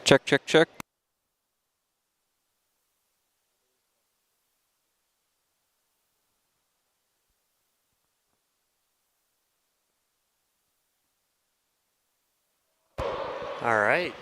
Check, check, check. All right.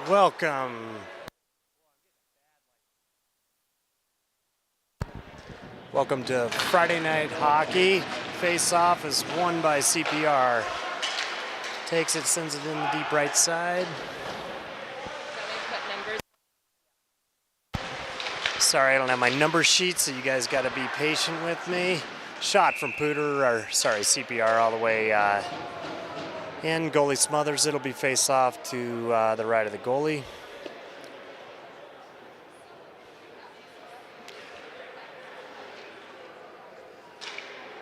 Welcome. Welcome to Friday Night Hockey. Face-off is won by CPR. Takes it, sends it in the deep right side. Sorry, I don't have my number sheet, so you guys got to be patient with me. Shot from CPR all the way in. Goalie smothers. It'll be face-off to the right of the goalie.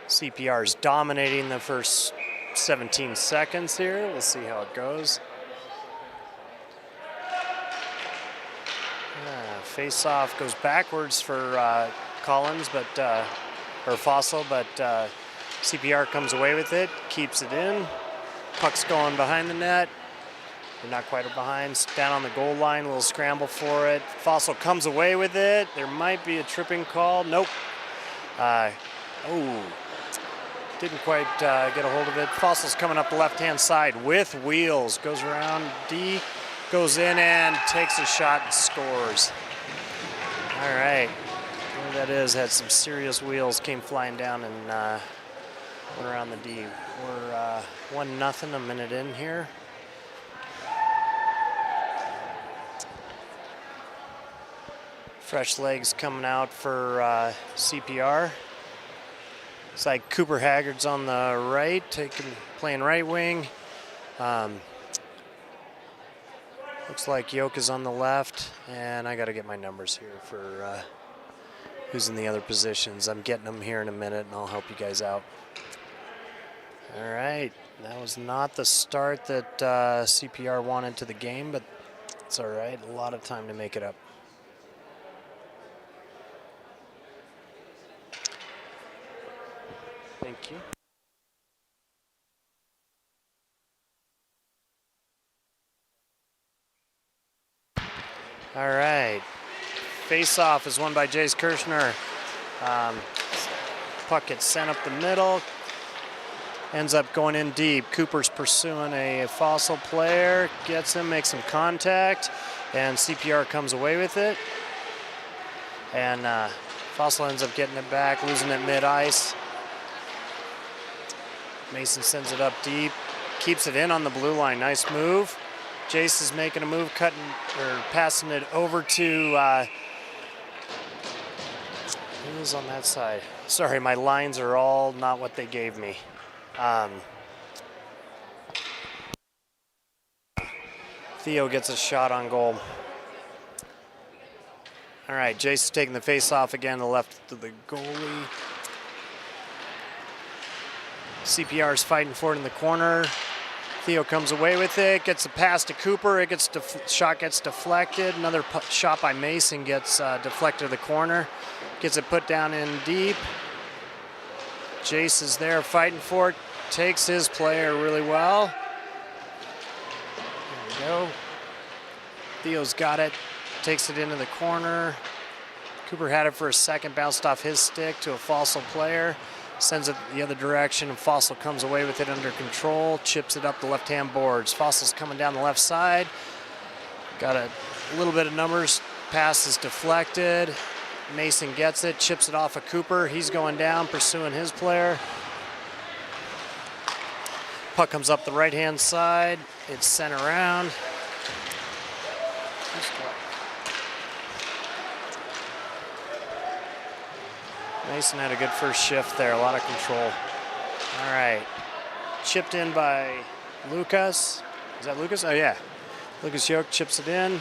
CPR is dominating the first 17 seconds here. We'll see how it goes. Face-off goes backwards for Collins, or Fossel, but CPR comes away with it, keeps it in. Puck's going behind the net. They're not quite behind. Down on the goal line, we'll scramble for it. Fossel comes away with it. There might be a tripping call. Nope. Didn't quite get a hold of it. Fossel's coming up the left-hand side with wheels. Goes around D, goes in and takes a shot and scores. All right. Whoever that is had some serious wheels, came flying down and went around the D. We're 1-0 a minute in here. Fresh legs coming out for CPR. It's like Cooper Haggard's on the right, playing right wing. Looks like Yoke is on the left, and I got to get my numbers here for who's in the other positions. I'm getting them here in a minute, and I'll help you guys out. All right, that was not the start that CPR wanted to the game, but it's all right. A lot of time to make it up. Thank you. All right. Face-off is won by Jace Kirshner. Puck gets sent up the middle. Ends up going in deep. Cooper's pursuing a Fossel player. Gets him, makes some contact. And CPR comes away with it. And Fossel ends up getting it back, losing it mid-ice. Mason sends it up deep, keeps it in on the blue line. Nice move. Jace is making a move, passing it over to who's on that side? Sorry, my lines are all not what they gave me. Theo gets a shot on goal. All right, Jace is taking the face off again to the left of the goalie. CPR's fighting for it in the corner. Theo comes away with it, gets a pass to Cooper. Shot gets deflected. Another shot by Mason gets deflected to the corner. Gets it put down in deep. Jace is there fighting for it. Takes his player really well. There we go. Theo's got it. Takes it into the corner. Cooper had it for a second, bounced off his stick to a Fossel player. Sends it the other direction, and Fossel comes away with it under control, chips it up the left-hand boards. Fossel's coming down the left side. Got a little bit of numbers. Pass is deflected. Mason gets it, chips it off of Cooper. He's going down, pursuing his player. Puck comes up the right-hand side. It's sent around. Mason had a good first shift there, a lot of control. All right, chipped in by Lucas. Is that Lucas? Oh yeah, Lucas Yoke chips it in.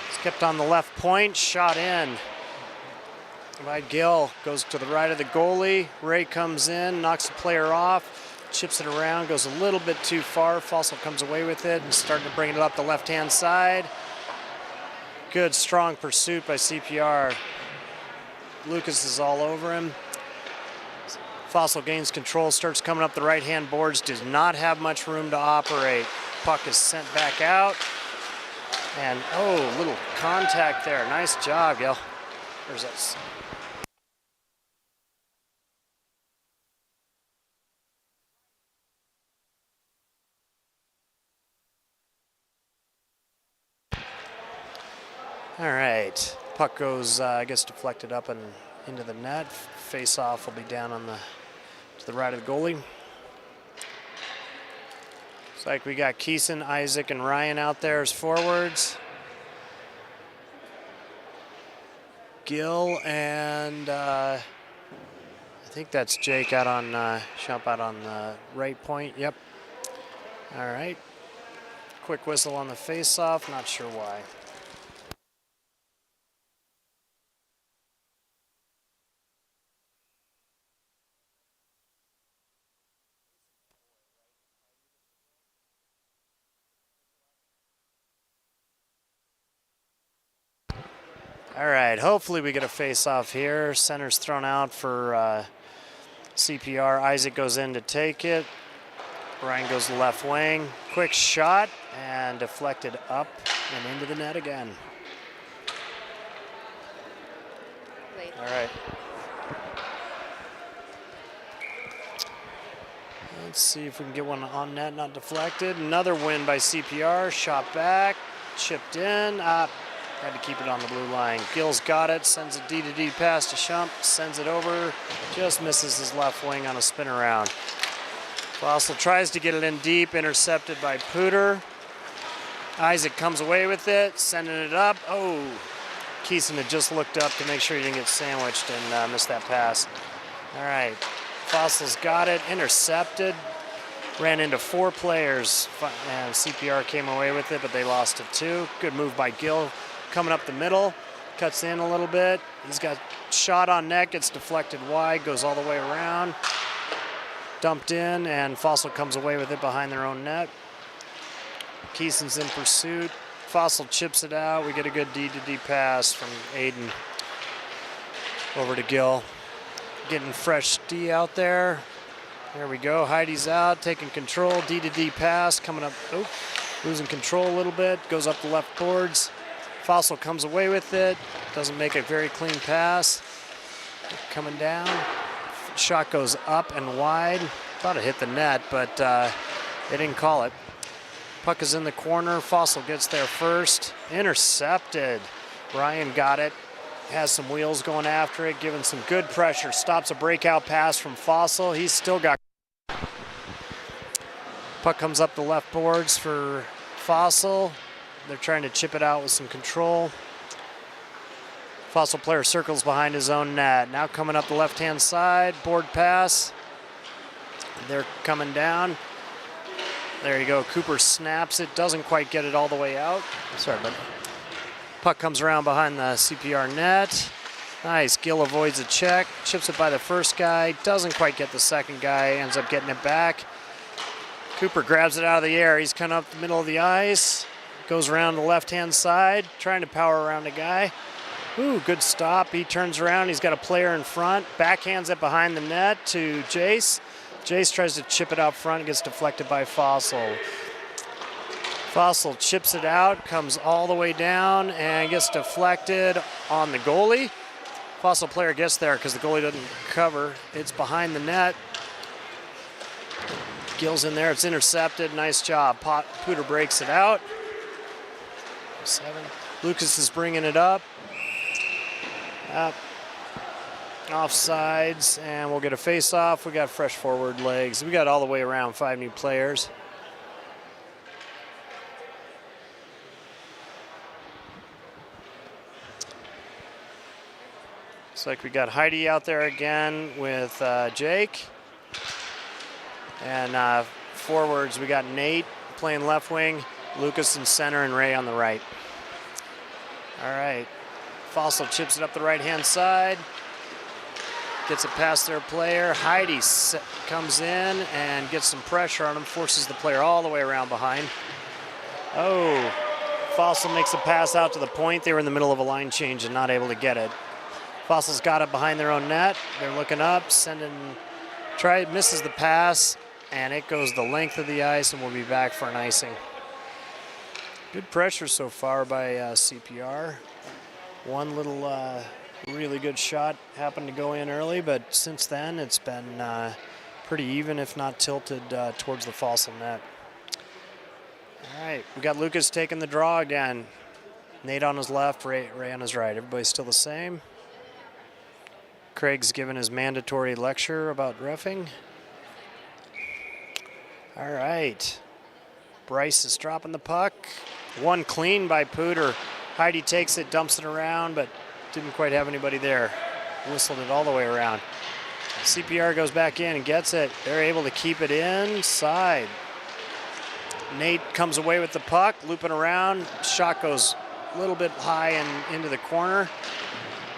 It's kept on the left point, shot in by Gill. Goes to the right of the goalie. Ray comes in, knocks the player off. chips it around, goes a little bit too far. Fossel comes away with it and starting to bring it up the left-hand side. Good, strong pursuit by CPR. Lucas is all over him. Fossel gains control, starts coming up the right-hand boards, does not have much room to operate. Puck is sent back out. And, oh, little contact there. Nice job, Gil. There's that. All right, puck goes, I guess, deflected up and into the net. Face-off will be down on to the right of the goalie. Looks like we got Keeson, Isaac, and Ryan out there as forwards. Gil and I think that's Jake out on Shump out on the right point. Yep. All right. Quick whistle on the face-off. Not sure why. All right, hopefully we get a face-off here. Center's thrown out for CPR. Isaac goes in to take it. Ryan goes left wing. Quick shot and deflected up and into the net again. All right. Let's see if we can get one on net, not deflected. Another win by CPR. Shot back, chipped in. Had to keep it on the blue line. Gil's got it, sends a D-to-D pass to Shump, sends it over, just misses his left wing on a spin around. Fossel tries to get it in deep, intercepted by Pooter. Isaac comes away with it, sending it up. Oh, Keeson had just looked up to make sure he didn't get sandwiched and missed that pass. All right, Fossel's got it, intercepted. Ran into 4 players, and CPR came away with it, but they lost it 2. Good move by Gil. Coming up the middle, cuts in a little bit. He's got shot on net, gets deflected wide, goes all the way around. Dumped in, and Fossel comes away with it behind their own net. Keeson's in pursuit. Fossel chips it out. We get a good D-to-D pass from Aiden over to Gil. Getting fresh D out there. There we go. Heidi's out, taking control. D-to-D pass coming up. Oh, losing control a little bit. Goes up the left boards. Fossel comes away with it. Doesn't make a very clean pass. Coming down. Shot goes up and wide. Thought it hit the net, but they didn't call it. Puck is in the corner. Fossel gets there first. Intercepted. Ryan got it. Has some wheels going after it, giving some good pressure. Stops a breakout pass from Fossel. He's still got. Puck comes up the left boards for Fossel. They're trying to chip it out with some control. Fossel player circles behind his own net. Now coming up the left-hand side, board pass. They're coming down. There you go. Cooper snaps it. Doesn't quite get it all the way out. Sorry, bud. Puck comes around behind the CPR net. Nice. Gil avoids a check. Chips it by the first guy. Doesn't quite get the second guy. Ends up getting it back. Cooper grabs it out of the air. He's kind of up the middle of the ice. Goes around the left-hand side, trying to power around a guy. Ooh, good stop. He turns around. He's got a player in front. Backhands it behind the net to Jace. Jace tries to chip it out front. Gets deflected by Fossel. Fossel chips it out, comes all the way down, and gets deflected on the goalie. Fossel player gets there because the goalie doesn't cover. It's behind the net. Gil's in there. It's intercepted. Nice job. Pooter breaks it out. 7. Lucas is bringing it up. Offsides, and we'll get a face-off. We got fresh forward legs. We got all the way around 5 new players. Looks like we got Heidi out there again with Jake. And forwards, we got Nate playing left wing, Lucas in center, and Ray on the right. All right. Fossel chips it up the right-hand side. Gets it past their player. Heidi comes in and gets some pressure on him, forces the player all the way around behind. Oh, Fossel makes a pass out to the point. They were in the middle of a line change and not able to get it. Fossel's got it behind their own net. They're looking up, misses the pass, and it goes the length of the ice, and we'll be back for an icing. Good pressure so far by CPR. One little really good shot happened to go in early, but since then it's been pretty even, if not tilted towards the Fossel net. All right, we got Lucas taking the draw again. Nate on his left, Ray on his right. Everybody's still the same. Craig's given his mandatory lecture about reffing. All right, Bryce is dropping the puck. One clean by Pooter. Heidi takes it, dumps it around, but didn't quite have anybody there. Whistled it all the way around. CPR goes back in and gets it. They're able to keep it inside. Nate comes away with the puck, looping around. Shot goes a little bit high and into the corner.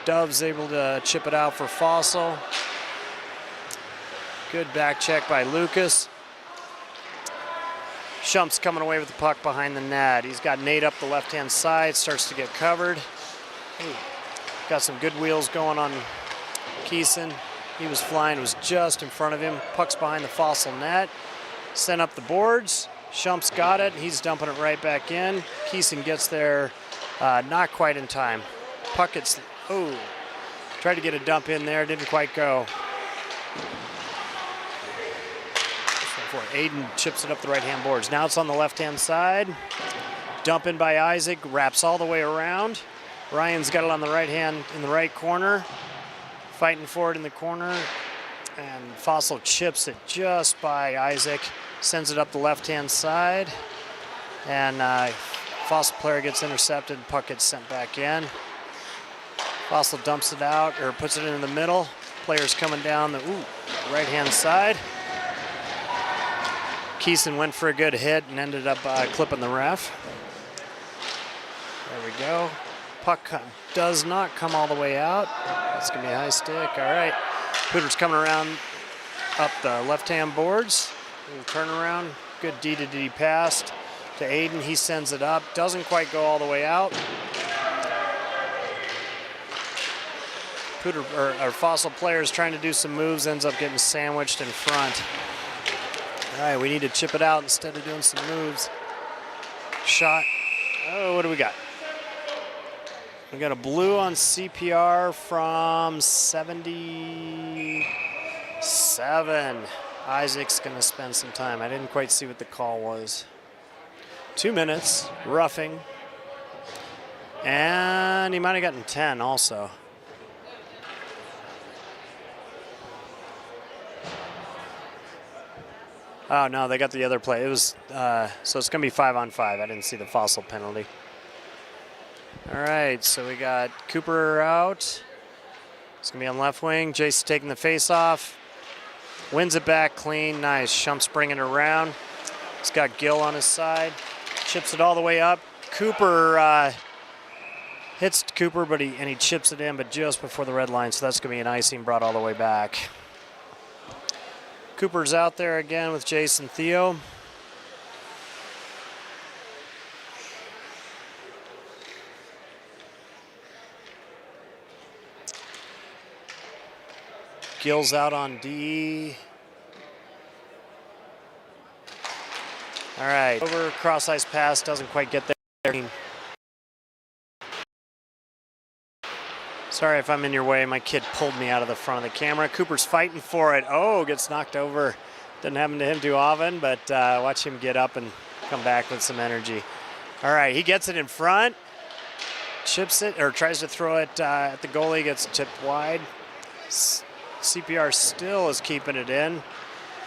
Dove's able to chip it out for Fossel. Good back check by Lucas. Shump's coming away with the puck behind the net. He's got Nate up the left-hand side, starts to get covered. Ooh. Got some good wheels going on Keeson. He was flying, was just in front of him. Puck's behind the Fossel net. Sent up the boards. Shump's got it. He's dumping it right back in. Keeson gets there not quite in time. Puck gets, tried to get a dump in there, didn't quite go. Aiden chips it up the right-hand boards. Now it's on the left-hand side. Dump in by Isaac, wraps all the way around. Ryan's got it on the right hand in the right corner. Fighting for it in the corner. And Fossel chips it just by Isaac. Sends it up the left-hand side. And Fossel player gets intercepted. Puck gets sent back in. Fossel dumps it out, or puts it in the middle. Player's coming down the right-hand side. Keeson went for a good hit and ended up clipping the ref. There we go. Puck does not come all the way out. That's going to be a high stick. All right. Pooter's coming around up the left-hand boards. Little turnaround. Good D-to-D pass to Aiden. He sends it up. Doesn't quite go all the way out. Pooter, or Fossel players trying to do some moves, ends up getting sandwiched in front. All right, we need to chip it out instead of doing some moves. Shot. Oh, what do we got? We got a blue on CPR from 77. Isaac's going to spend some time. I didn't quite see what the call was. 2 minutes, roughing. And he might have gotten 10 also. Oh, no, they got the other play. It was, so it's going to be 5-on-5. I didn't see the Fossel penalty. All right, so we got Cooper out. It's going to be on left wing. Jace taking the face off. Wins it back clean. Nice. Shump's bringing it around. He's got Gill on his side. Chips it all the way up. Cooper hits Cooper, but he chips it in, but just before the red line, so that's going to be an icing brought all the way back. Cooper's out there again with Jason Theo. Gill's out on D. All right, over cross ice pass, doesn't quite get there. Sorry if I'm in your way. My kid pulled me out of the front of the camera. Cooper's fighting for it. Oh, gets knocked over. Doesn't happen to him too often, but watch him get up and come back with some energy. All right, he gets it in front. Chips it, or tries to throw it at the goalie. Gets tipped wide. CPR still is keeping it in.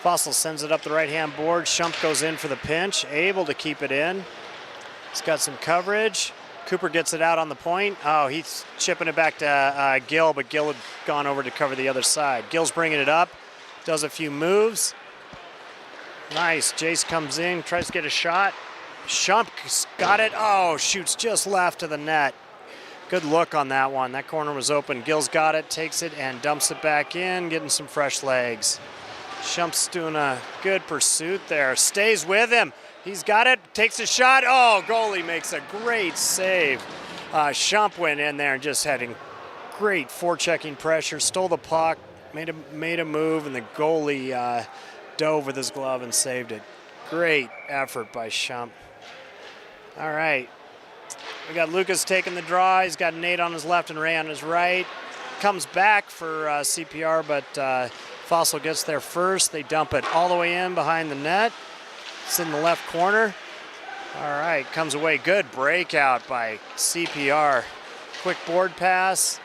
Fossel sends it up the right-hand board. Shump goes in for the pinch. Able to keep it in. He's got some coverage. Cooper gets it out on the point. Oh, he's chipping it back to Gill, but Gill had gone over to cover the other side. Gill's bringing it up, does a few moves. Nice. Jace comes in, tries to get a shot. Shump got it. Oh, shoots just left to the net. Good look on that one. That corner was open. Gill's got it, takes it, and dumps it back in, getting some fresh legs. Shump's doing a good pursuit there. Stays with him. He's got it, takes a shot. Oh, goalie makes a great save. Shump went in there and just had great forechecking pressure, stole the puck, made a move, and the goalie dove with his glove and saved it. Great effort by Shump. All right. We got Lucas taking the draw. He's got Nate on his left and Ray on his right. Comes back for CPR, but Fossel gets there first. They dump it all the way in behind the net. It's in the left corner. All right, comes away. Good breakout by CPR. Quick board pass.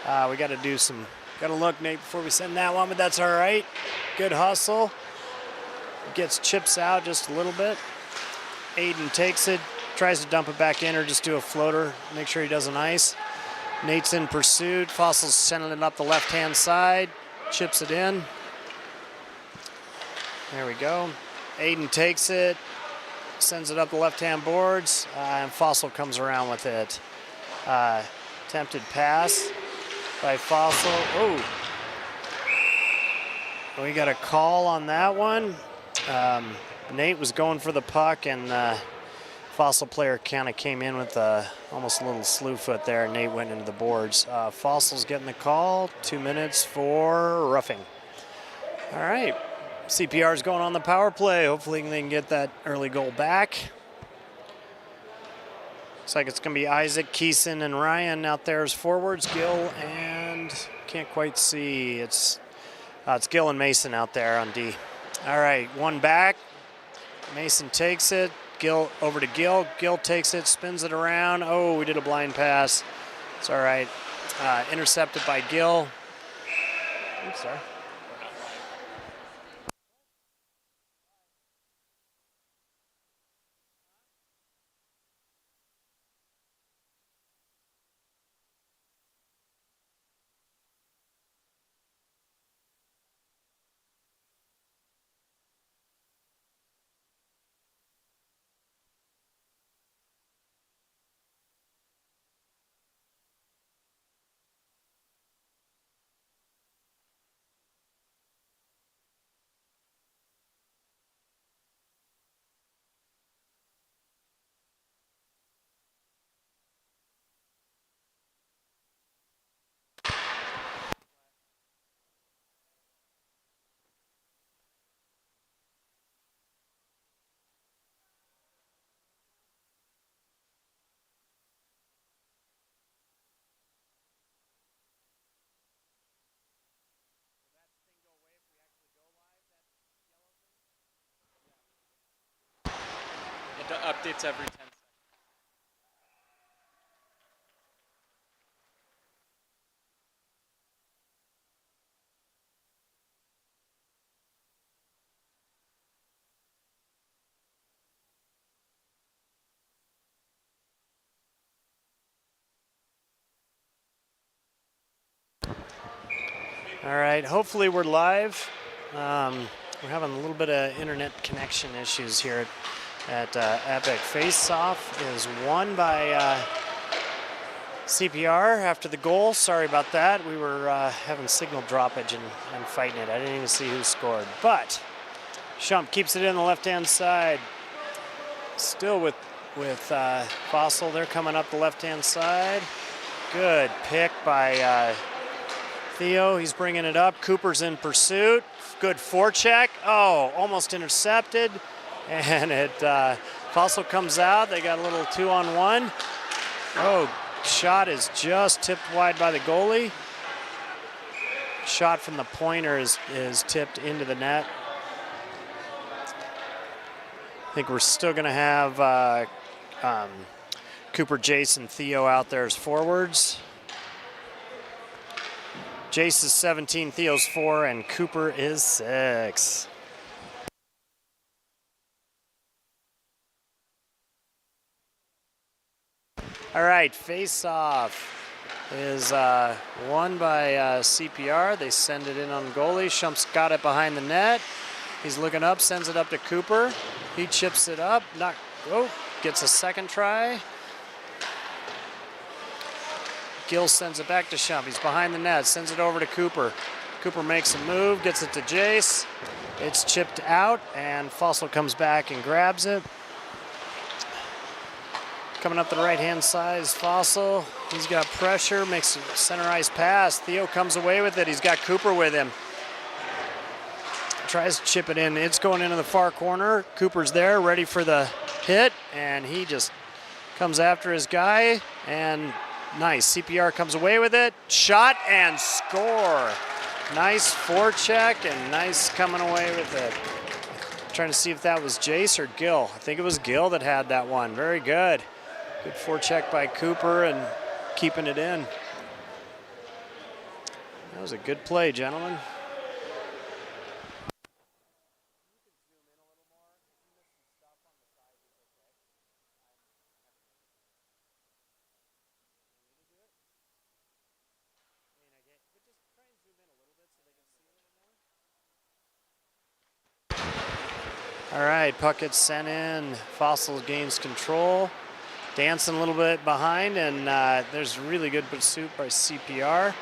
We got to look, Nate, before we send that one, but that's all right. Good hustle. Gets chips out just a little bit. Aiden takes it. Tries to dump it back in or just do a floater, make sure he doesn't ice. Nate's in pursuit. Fossil's sending it up the left-hand side, chips it in. There we go. Aiden takes it, sends it up the left-hand boards, and Fossel comes around with it. Attempted pass by Fossel. Oh, we got a call on that one. Nate was going for the puck, and Fossel player kind of came in with almost a little slew foot there. Nate went into the boards. Fossil's getting the call. 2 minutes for roughing. All right. CPR's going on the power play. Hopefully they can get that early goal back. Looks like it's going to be Isaac, Keeson, and Ryan out there as forwards. Gill and can't quite see. It's Gill and Mason out there on D. All right, one back. Mason takes it. Gill over to Gill. Gill takes it, spins it around. Oh, we did a blind pass. It's all right. Intercepted by Gill. Oops, sorry. It updates every 10 seconds. All right, hopefully we're live. We're having a little bit of internet connection issues here at Epic. Face-off is won by CPR after the goal. Sorry about that. We were having signal droppage and fighting it. I didn't even see who scored. But Shump keeps it in the left-hand side. Still with Fossel. They're coming up the left-hand side. Good pick by Theo. He's bringing it up. Cooper's in pursuit. Good forecheck. Oh, almost intercepted. And Fossel comes out. They got a little 2-on-1. Oh, shot is just tipped wide by the goalie. Shot from the pointer is tipped into the net. I think we're still going to have Cooper, Jason, Theo out there as forwards. Jace is 17, Theo's 4, and Cooper is 6. All right, face-off is won by CPR. They send it in on goalie. Shump's got it behind the net. He's looking up, sends it up to Cooper. He chips it up, gets a second try. Gill sends it back to Shump. He's behind the net, sends it over to Cooper. Cooper makes a move, gets it to Jace. It's chipped out, and Fossel comes back and grabs it. Coming up the right-hand side is Fossel. He's got pressure, makes a center ice pass. Theo comes away with it. He's got Cooper with him. Tries to chip it in. It's going into the far corner. Cooper's there, ready for the hit, and he just comes after his guy, and nice. CPR comes away with it. Shot and score. Nice forecheck and nice coming away with it. Trying to see if that was Jace or Gill. I think it was Gill that had that one. Very good. Good forecheck by Cooper and keeping it in. That was a good play, gentlemen. All right, puck gets sent in. Fossel gains control. Dancing a little bit behind, and there's really good pursuit by CPR.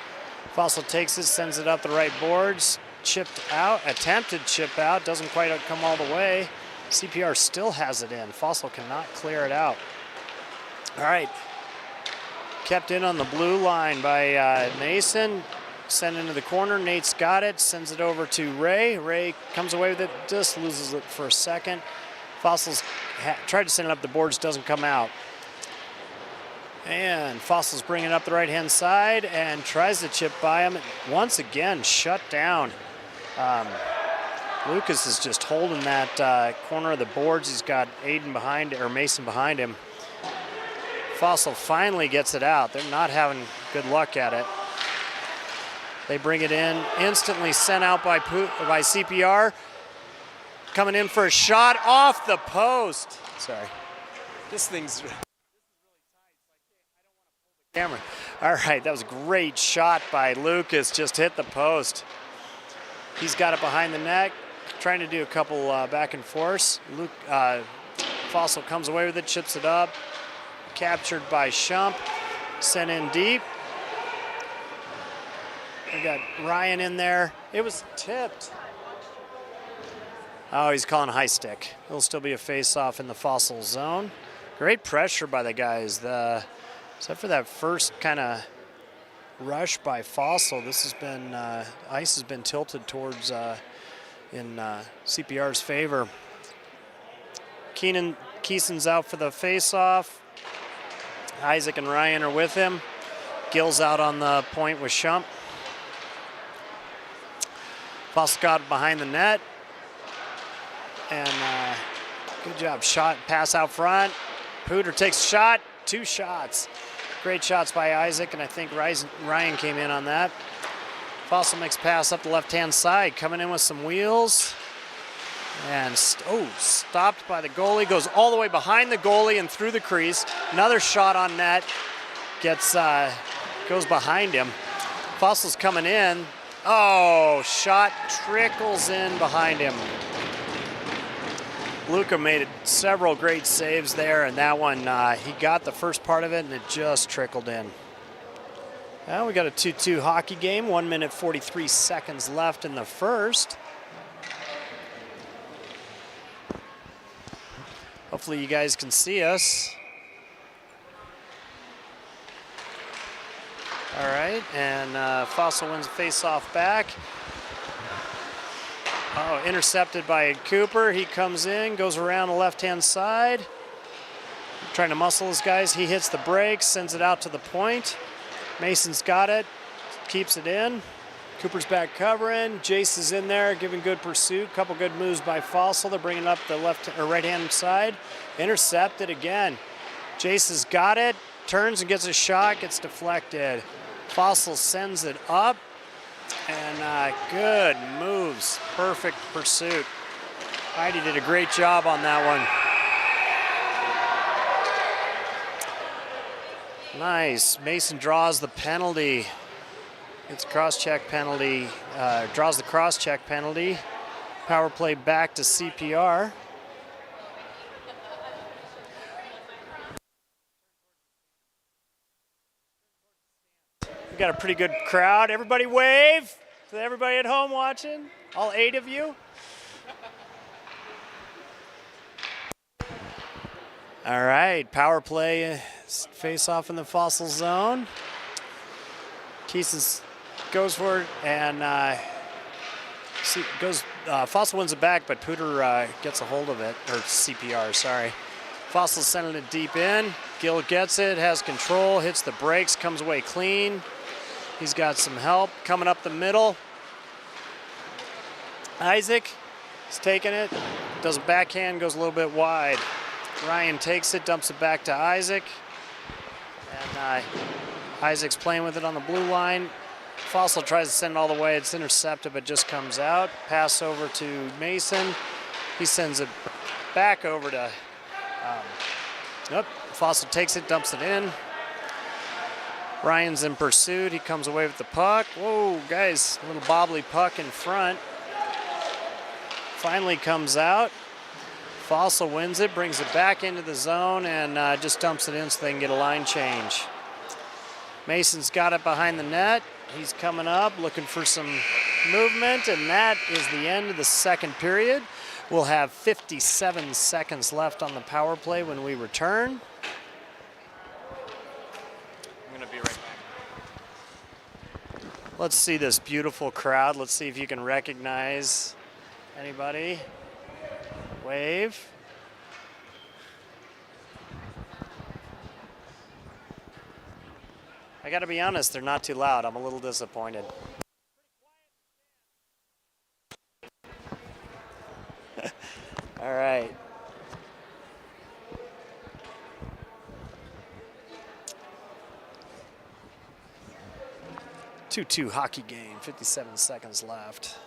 Fossel takes it, sends it up the right boards. Chipped out, attempted chip out, doesn't quite come all the way. CPR still has it in. Fossel cannot clear it out. All right, kept in on the blue line by Mason. Sent into the corner. Nate's got it. Sends it over to Ray. Ray comes away with it. Just loses it for a second. Fossel's tried to send it up the boards. Doesn't come out. And Fossel's bringing it up the right-hand side and tries to chip by him. Once again, shut down. Lucas is just holding that corner of the boards. He's got Aiden behind, or Mason behind him. Fossel finally gets it out. They're not having good luck at it. They bring it in, instantly sent out by CPR. Coming in for a shot off the post. Sorry. This thing's really tight. Camera. All right, that was a great shot by Lucas. Just hit the post. He's got it behind the net, trying to do a couple back and forths. Fossel comes away with it, chips it up. Captured by Shump. Sent in deep. We got Ryan in there. It was tipped. Oh, he's calling a high stick. It'll still be a face-off in the Fossel zone. Great pressure by the guys. Except for that first kind of rush by Fossel, this has been ice has been tilted towards in CPR's favor. Keeson's out for the face-off. Isaac and Ryan are with him. Gill's out on the point with Shump. Fossel got behind the net. And good job. Shot, pass out front. Pooter takes a shot. 2 shots. Great shots by Isaac, and I think Ryan came in on that. Fossel makes pass up the left-hand side. Coming in with some wheels. And, stopped by the goalie. Goes all the way behind the goalie and through the crease. Another shot on net. Goes behind him. Fossel's coming in. Oh, shot trickles in behind him. Luca made several great saves there, and that one, he got the first part of it, and it just trickled in. Well, we got a 2-2 hockey game, 1 minute 43 seconds left in the first. Hopefully you guys can see us. All right, and Fossel wins the face-off back. Oh, intercepted by Cooper. He comes in, goes around the left-hand side. Trying to muscle his guys. He hits the brakes, sends it out to the point. Mason's got it, keeps it in. Cooper's back covering. Jace is in there, giving good pursuit. Couple good moves by Fossel. They're bringing up the left or right-hand side. Intercepted again. Jace has got it, turns and gets a shot, gets deflected. Fossel sends it up, and good moves. Perfect pursuit. Heidi did a great job on that one. Nice. Mason draws the penalty. It's cross-check penalty. Draws the cross-check penalty. Power play back to CPR. We got a pretty good crowd. Everybody wave to everybody at home watching, all 8 of you. All right, power play, face off in the Fossel zone. Keeson goes for it and Fossel wins it back, but Pooter gets a hold of it, or CPR, sorry. Fossel sending it deep in. Gill gets it, has control, hits the brakes, comes away clean. He's got some help coming up the middle. Isaac is taking it, does a backhand, goes a little bit wide. Ryan takes it, dumps it back to Isaac. And Isaac's playing with it on the blue line. Fossel tries to send it all the way. It's intercepted, but just comes out. Pass over to Mason. He sends it back over to, Fossel takes it, dumps it in. Ryan's in pursuit. He comes away with the puck. Whoa, guys, a little bobbly puck in front. Finally comes out. Fossel wins it, brings it back into the zone, and just dumps it in so they can get a line change. Mason's got it behind the net. He's coming up, looking for some movement, and that is the end of the second period. We'll have 57 seconds left on the power play when we return. I'm going to be right back. Let's see this beautiful crowd. Let's see if you can recognize anybody. Wave. I gotta be honest, they're not too loud. I'm a little disappointed. All right. Two-two hockey game, 57 seconds left.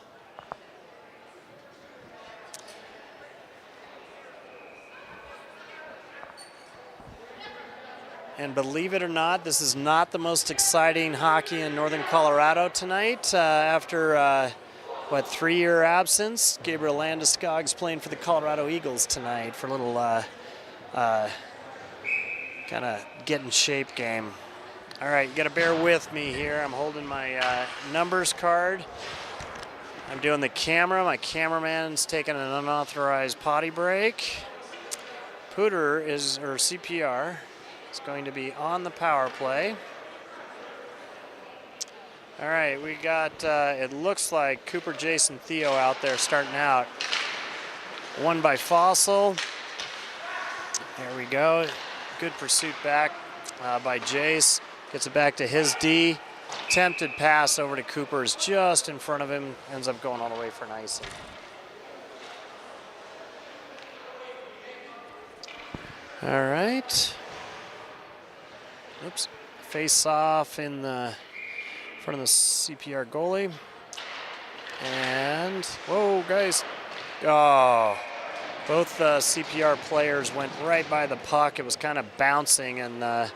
And believe it or not, this is not the most exciting hockey in Northern Colorado tonight. After, 3-year absence, Gabriel Landeskog's playing for the Colorado Eagles tonight for a little kind of get in shape game. All right, you got to bear with me here. I'm holding my numbers card. I'm doing the camera. My cameraman's taking an unauthorized potty break. Pooter or CPR. It's going to be on the power play. All right, we got, it looks like Cooper, Jason, Theo out there starting out. Won by Fossel. There we go. Good pursuit back by Jace. Gets it back to his D. Attempted pass over to Cooper is just in front of him. Ends up going all the way for an icing. All right. Oops, face off in the front of the CPR goalie. And, whoa, guys. Oh, both CPR players went right by the puck. It was kind of bouncing, and the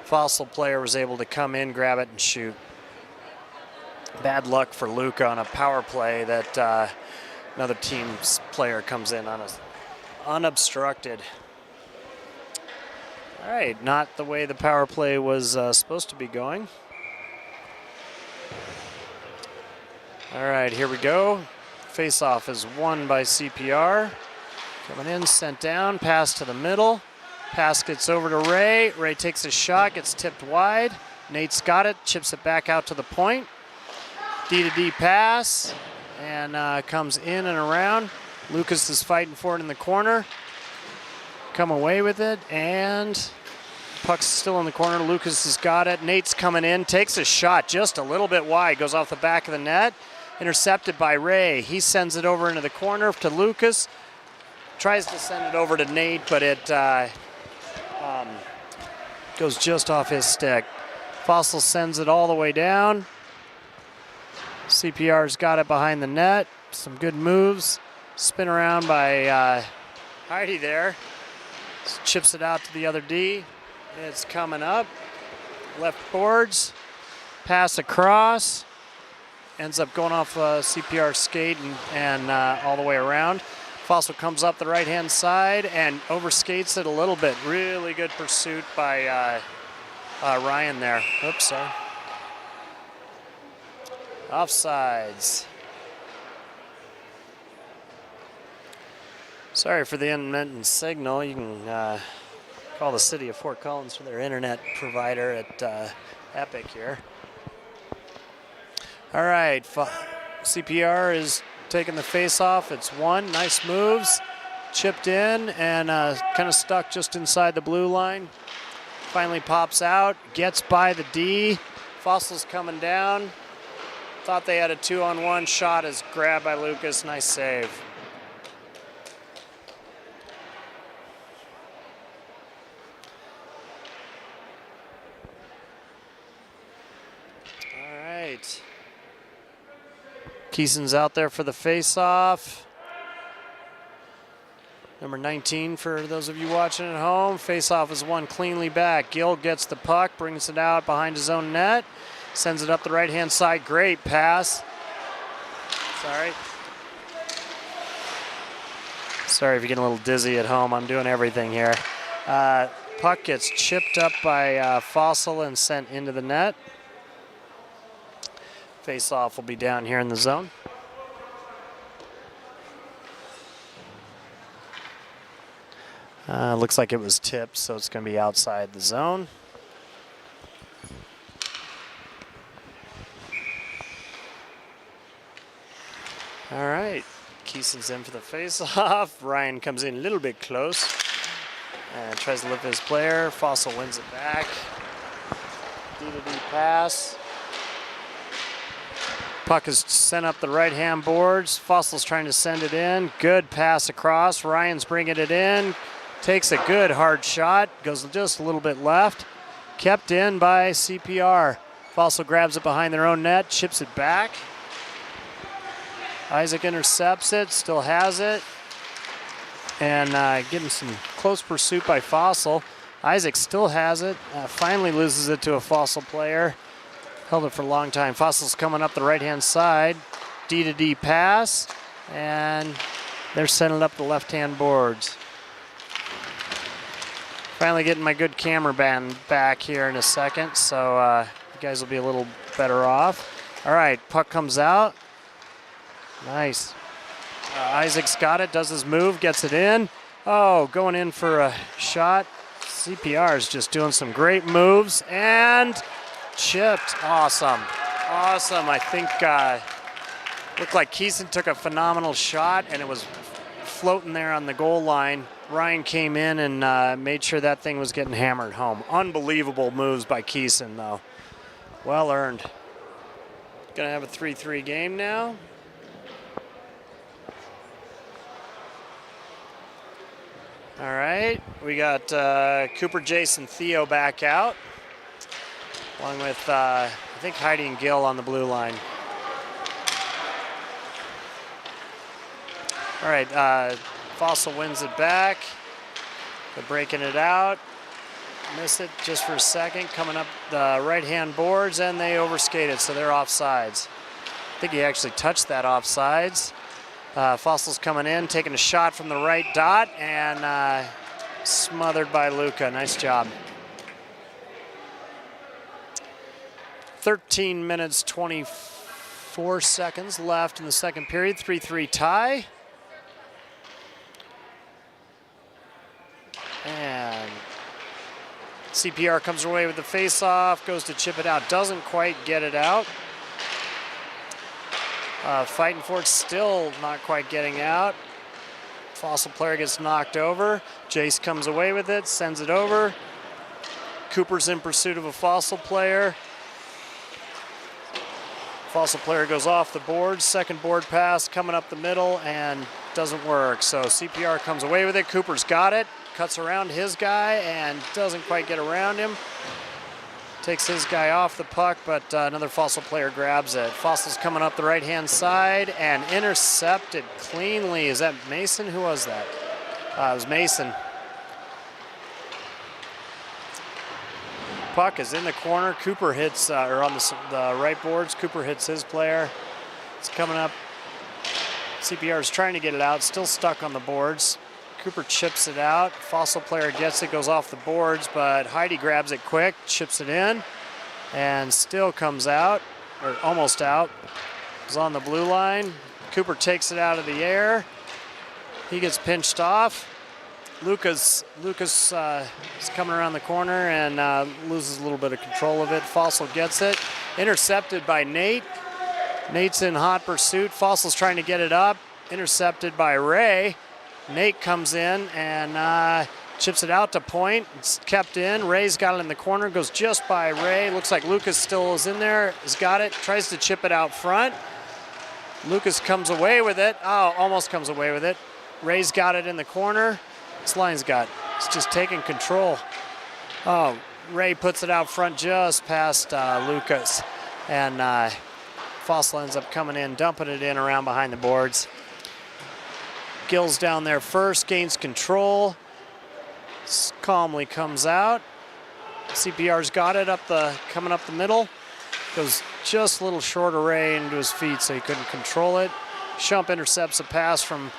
Fossel player was able to come in, grab it, and shoot. Bad luck for Luca on a power play that another team's player comes in on unobstructed. All right, not the way the power play was supposed to be going. All right, here we go. Face-off is won by CPR. Coming in, sent down, pass to the middle. Pass gets over to Ray. Ray takes a shot, gets tipped wide. Nate's got it, chips it back out to the point. D-to-D pass, and comes in and around. Lucas is fighting for it in the corner. Come away with it, and puck's still in the corner. Lucas has got it. Nate's coming in, takes a shot just a little bit wide, goes off the back of the net. Intercepted by Ray. He sends it over into the corner to Lucas. Tries to send it over to Nate, but it goes just off his stick. Fossel sends it all the way down. CPR's got it behind the net. Some good moves. Spin around by Heidi there. Chips it out to the other D. It's coming up. Left boards. Pass across. Ends up going off CPR skate and all the way around. Fossel comes up the right-hand side and overskates it a little bit. Really good pursuit by Ryan there. Oops, sorry. Offsides. Sorry for the intermittent signal. You can call the city of Fort Collins for their internet provider at Epic here. All right, CPR is taking the face off. It's one. Nice moves. Chipped in and kind of stuck just inside the blue line. Finally pops out, gets by the D. Fossel's coming down. Thought they had a 2-on-1. Shot is grabbed by Lucas. Nice save. All right. Keeson's out there for the face-off. Number 19 for those of you watching at home. Face-off is won cleanly back. Gill gets the puck, brings it out behind his own net, sends it up the right-hand side. Great pass. Sorry if you're getting a little dizzy at home. I'm doing everything here. Puck gets chipped up by Fossel and sent into the net. Face-off will be down here in the zone. Looks like it was tipped, so it's going to be outside the zone. All right, Keeson's in for the face-off. Ryan comes in a little bit close and tries to lift his player. Fossel wins it back. D-to-D pass. Puck is sent up the right-hand boards. Fossel's trying to send it in. Good pass across. Ryan's bringing it in. Takes a good hard shot. Goes just a little bit left. Kept in by CPR. Fossel grabs it behind their own net. Chips it back. Isaac intercepts it. Still has it. And getting some close pursuit by Fossel. Isaac still has it. Finally loses it to a Fossel player. Held it for a long time. Fossel's coming up the right-hand side. D-to-D pass. And they're sending it up the left-hand boards. Finally getting my good camera band back here in a second, so you guys will be a little better off. All right, puck comes out. Nice. Isaac's got it, does his move, gets it in. Oh, going in for a shot. CPR is just doing some great moves and chipped. Awesome. Awesome. I think looked like Keeson took a phenomenal shot and it was floating there on the goal line. Ryan came in and made sure that thing was getting hammered home. Unbelievable moves by Keeson, though. Well earned. Gonna have a 3-3 game now. All right, we got Cooper, Jason, Theo back out, along with I think Heidi and Gill on the blue line. All right. Fossel wins it back. They're breaking it out. Miss it just for a second. Coming up the right-hand boards, and they overskated, so they're offsides. I think he actually touched that offsides. Fossel's coming in, taking a shot from the right dot, and smothered by Luca. Nice job. 13 minutes, 24 seconds left in the second period. 3-3 tie. And CPR comes away with the face-off, goes to chip it out, doesn't quite get it out. Fighting for it, still not quite getting out. Fossel player gets knocked over. Jace comes away with it, sends it over. Cooper's in pursuit of a Fossel player. Fossel player goes off the board. Second board pass coming up the middle and doesn't work. So CPR comes away with it. Cooper's got it. Cuts around his guy and doesn't quite get around him. Takes his guy off the puck, but another Fossel player grabs it. Fossel's coming up the right-hand side and intercepted cleanly. Is that Mason? Who was that? It was Mason. Puck is in the corner. Cooper hits, or on the right boards, Cooper hits his player. It's coming up. CPR is trying to get it out, still stuck on the boards. Cooper chips it out. Fossel player gets it, goes off the boards, but Heidi grabs it quick, chips it in, and still comes out. or almost out. Is on the blue line. Cooper takes it out of the air. He gets pinched off. Lucas is coming around the corner and loses a little bit of control of it. Fossel gets it. Intercepted by Nate. Nate's in hot pursuit. Fossel's trying to get it up. Intercepted by Ray. Nate comes in and chips it out to point. It's kept in. Ray's got it in the corner. Goes just by Ray. Looks like Lucas still is in there. Has got it. Tries to chip it out front. Lucas comes away with it. Oh, almost comes away with it. Ray's got it in the corner. This line's it's just taking control. Oh, Ray puts it out front just past Lucas. And Fossel ends up coming in, dumping it in around behind the boards. Gill's down there first, gains control. Calmly comes out. CPR's got it coming up the middle. Goes just a little short of Ray into his feet, so he couldn't control it. Shump intercepts a pass from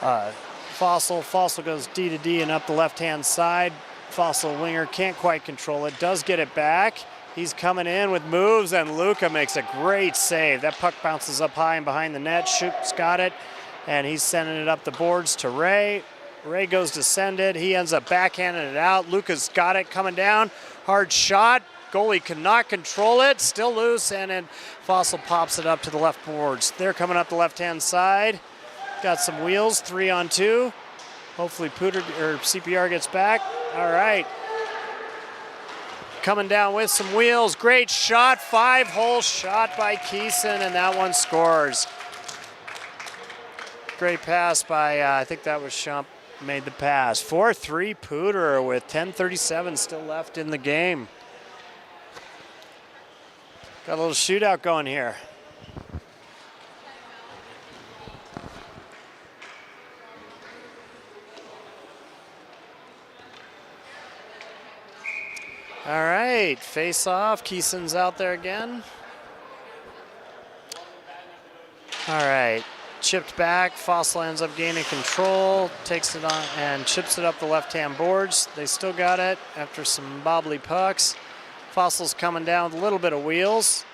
Fossel. Fossel goes D to D and up the left-hand side. Fossel winger can't quite control it. Does get it back. He's coming in with moves, and Luca makes a great save. That puck bounces up high and behind the net. Shoop's got it, and he's sending it up the boards to Ray. Ray goes to send it. He ends up backhanding it out. Luca's got it coming down. Hard shot. Goalie cannot control it. Still loose, and then Fossel pops it up to the left boards. They're coming up the left-hand side. Got some wheels, 3-on-2. Hopefully CPR gets back. All right. Coming down with some wheels. Great shot, 5-hole shot by Keeson, and that one scores. Great pass by, I think that was Shump, made the pass. 4-3 Pooter with 10:37 still left in the game. Got a little shootout going here. All right, face off. Keeson's out there again. All right, chipped back. Fossel ends up gaining control, takes it on and chips it up the left-hand boards. They still got it after some bobbly pucks. Fossel's coming down with a little bit of wheels.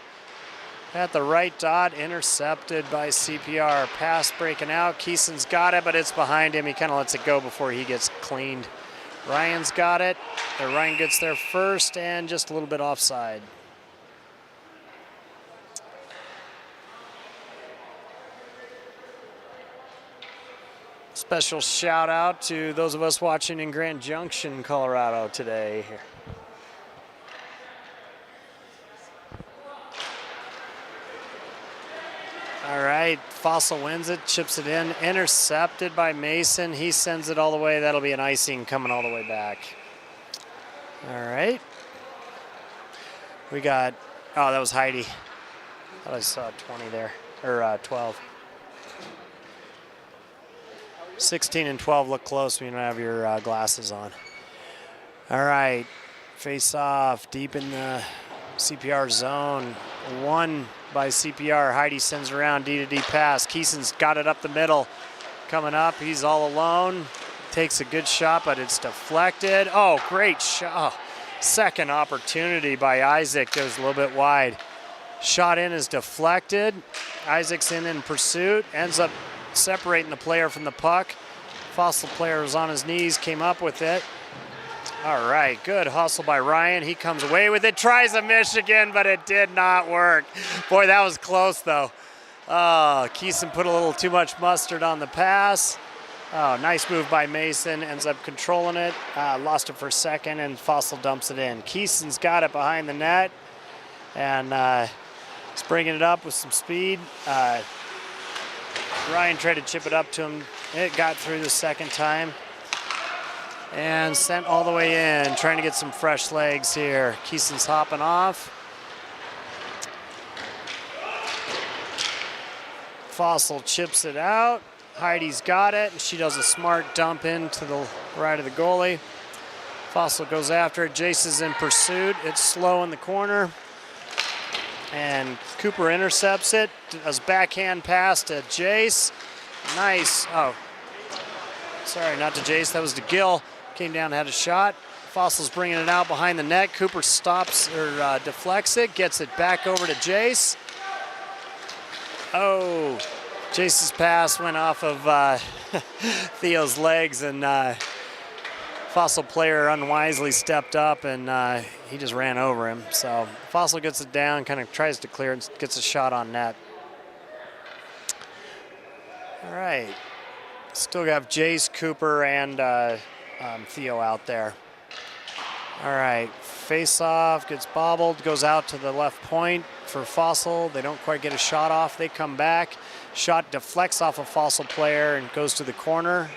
At the right dot, intercepted by CPR. Pass breaking out. Keeson's got it, but it's behind him. He kind of lets it go before he gets cleaned. Ryan's got it. Ryan gets there first and just a little bit offside. Special shout out to those of us watching in Grand Junction, Colorado today. All right, Fossel wins it, chips it in, intercepted by Mason. He sends it all the way. That'll be an icing coming all the way back. All right. We got, oh, that was Heidi. I thought I saw 20 there, or 12. 16 and 12 look close when you don't have your glasses on. All right, face off, deep in the CPR zone. One by CPR. Heidi sends around, D to D pass. Keeson's got it up the middle. Coming up, he's all alone. Takes a good shot, but it's deflected. Oh, great shot. Oh, second opportunity by Isaac. Goes a little bit wide. Shot in is deflected. Isaac's in pursuit. Ends up separating the player from the puck. Fossel player was on his knees, came up with it. All right, good hustle by Ryan. He comes away with it, tries a Michigan, but it did not work. Boy, that was close, though. Oh, Keeson put a little too much mustard on the pass. Oh, nice move by Mason, ends up controlling it. Lost it for a second, and Fossel dumps it in. Keeson's got it behind the net, and he's bringing it up with some speed. Ryan tried to chip it up to him. It got through the second time. And sent all the way in, trying to get some fresh legs here. Keeson's hopping off. Fossel chips it out. Heidi's got it, and she does a smart dump in to the right of the goalie. Fossel goes after it. Jace is in pursuit. It's slow in the corner. And Cooper intercepts it. Does backhand pass to Jace. Nice. Oh, sorry, not to Jace. That was to Gill. Came down, had a shot. Fossel's bringing it out behind the net. Cooper stops or deflects it, gets it back over to Jace. Oh, Jace's pass went off of Theo's legs, and Fossel player unwisely stepped up, and he just ran over him. So Fossel gets it down, kind of tries to clear it, gets a shot on net. All right, still got Jace, Cooper, and Theo out there. All right, face-off, gets bobbled, goes out to the left point for Fossel. They don't quite get a shot off. They come back. Shot deflects off a Fossel player and goes to the corner.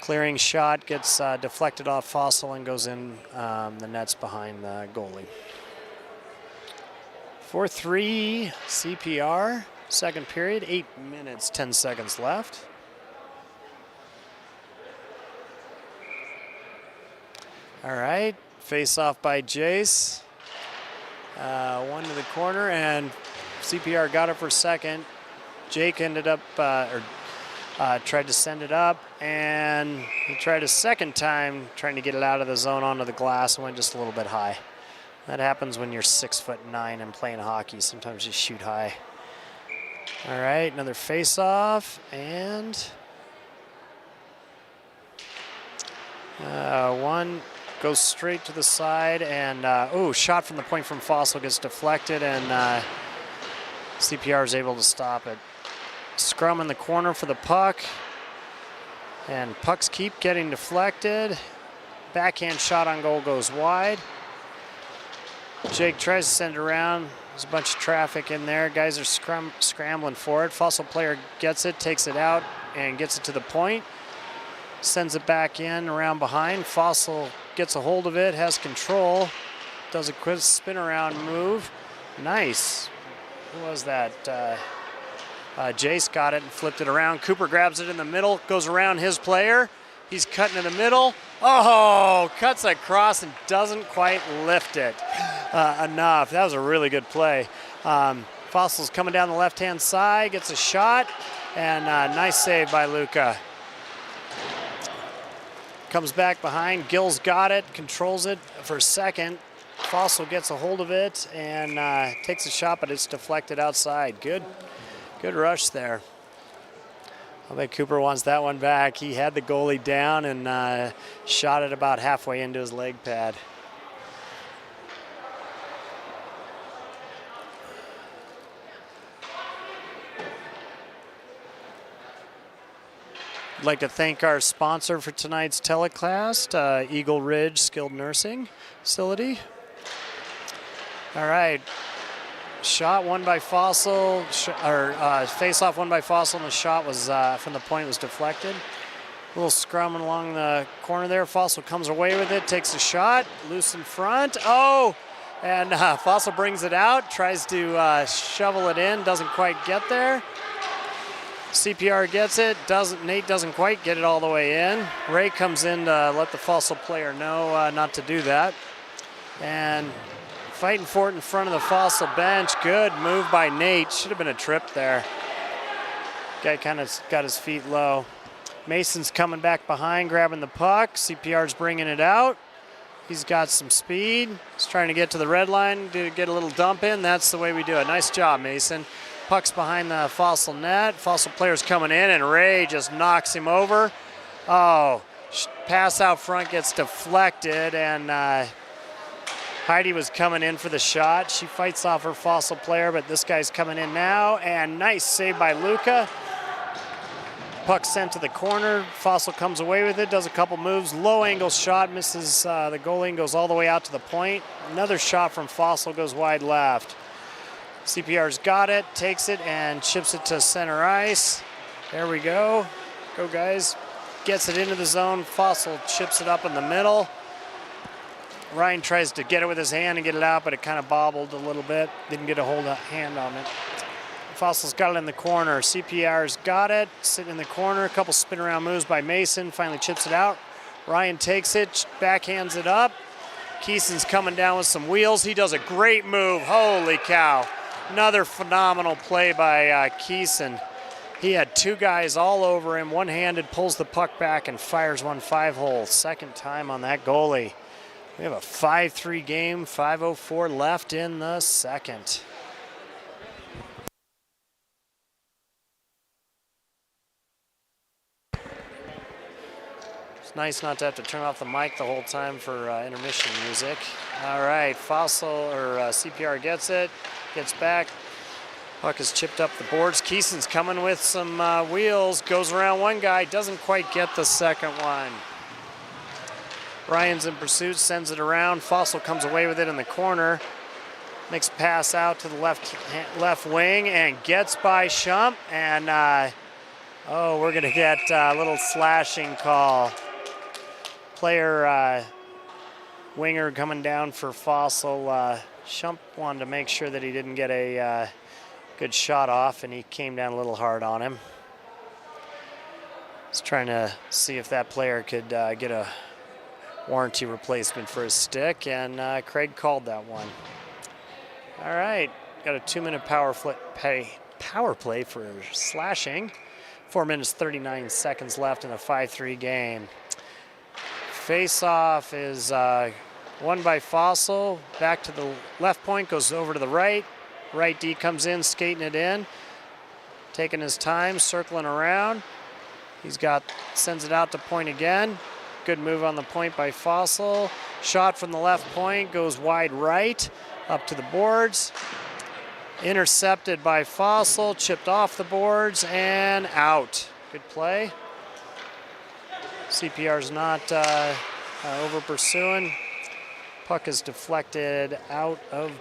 Clearing shot gets deflected off Fossel and goes in the nets behind the goalie. 4-3 CPR, second period, 8 minutes, 10 seconds left. All right, face off by Jace. One to the corner, and CPR got it for second. Jake ended up, tried to send it up, and he tried a second time trying to get it out of the zone onto the glass and went just a little bit high. That happens when you're 6'9" and playing hockey. Sometimes you shoot high. All right, another face off, and one goes straight to the side, and shot from the point from Fossel gets deflected, and CPR is able to stop it. Scrum in the corner for the puck, and pucks keep getting deflected. Backhand shot on goal goes wide. Jake tries to send it around. There's a bunch of traffic in there. Guys are scrambling for it. Fossel player gets it, takes it out, and gets it to the point. Sends it back in around behind. Fossel gets a hold of it, has control, does a quick spin around move. Nice. Who was that? Jace got it and flipped it around. Cooper grabs it in the middle, goes around his player. He's cutting in the middle. Oh, cuts across and doesn't quite lift it enough. That was a really good play. Fossel's coming down the left-hand side, gets a shot, and nice save by Luca. Comes back behind. Gill's got it, controls it for a second. Fossel gets a hold of it and takes a shot, but it's deflected outside. Good rush there. I bet Cooper wants that one back. He had the goalie down and shot it about halfway into his leg pad. I'd like to thank our sponsor for tonight's telecast, Eagle Ridge Skilled Nursing Facility. All right, shot won by Fossel, face-off won by Fossel, and the shot was from the point was deflected. A little scrum along the corner there. Fossel comes away with it, takes a shot, loose in front. Oh, and Fossel brings it out, tries to shovel it in, doesn't quite get there. CPR gets it, Nate doesn't quite get it all the way in. Ray comes in to let the Fossel player know not to do that. And fighting for it in front of the Fossel bench. Good move by Nate. Should have been a trip there. Guy kind of got his feet low. Mason's coming back behind, grabbing the puck. CPR's bringing it out. He's got some speed. He's trying to get to the red line to get a little dump in. That's the way we do it. Nice job, Mason. Puck's behind the Fossel net. Fossel player's coming in, and Ray just knocks him over. Oh, pass out front gets deflected, and Heidi was coming in for the shot. She fights off her Fossel player, but this guy's coming in now, and nice save by Luca. Puck sent to the corner. Fossel comes away with it, does a couple moves. Low angle shot, misses the goalie and goes all the way out to the point. Another shot from Fossel goes wide left. CPR's got it, takes it, and chips it to center ice. There we go. Go, guys. Gets it into the zone. Fossel chips it up in the middle. Ryan tries to get it with his hand and get it out, but it kind of bobbled a little bit. Didn't get a hand on it. Fossel's got it in the corner. CPR's got it, sitting in the corner. A couple spin around moves by Mason. Finally chips it out. Ryan takes it, backhands it up. Keeson's coming down with some wheels. He does a great move. Holy cow. Another phenomenal play by Keeson. He had two guys all over him, one-handed, pulls the puck back and fires one 5-hole. Second time on that goalie. We have a 5-3 game, 5:04 left in the second. It's nice not to have to turn off the mic the whole time for intermission music. All right, Fossel or CPR gets it, gets back. Puck is chipped up the boards. Keeson's coming with some wheels, goes around one guy, doesn't quite get the second one. Ryan's in pursuit, sends it around. Fossel comes away with it in the corner. Makes a pass out to the left wing and gets by Shump. And, we're going to get a little slashing call. Player winger coming down for Fossel. Shump wanted to make sure that he didn't get a good shot off, and he came down a little hard on him. He's trying to see if that player could get a warranty replacement for his stick, and Craig called that one. All right, got a 2-minute power play for slashing. 4 minutes, 39 seconds left in a 5-3 game. Face-off is won by Fossel. Back to the left point, goes over to the right. Right D comes in, skating it in. Taking his time, circling around. Sends it out to point again. Good move on the point by Fossel. Shot from the left point, goes wide right, up to the boards. Intercepted by Fossel, chipped off the boards, and out. Good play. CPR's not over pursuing. Puck is deflected out of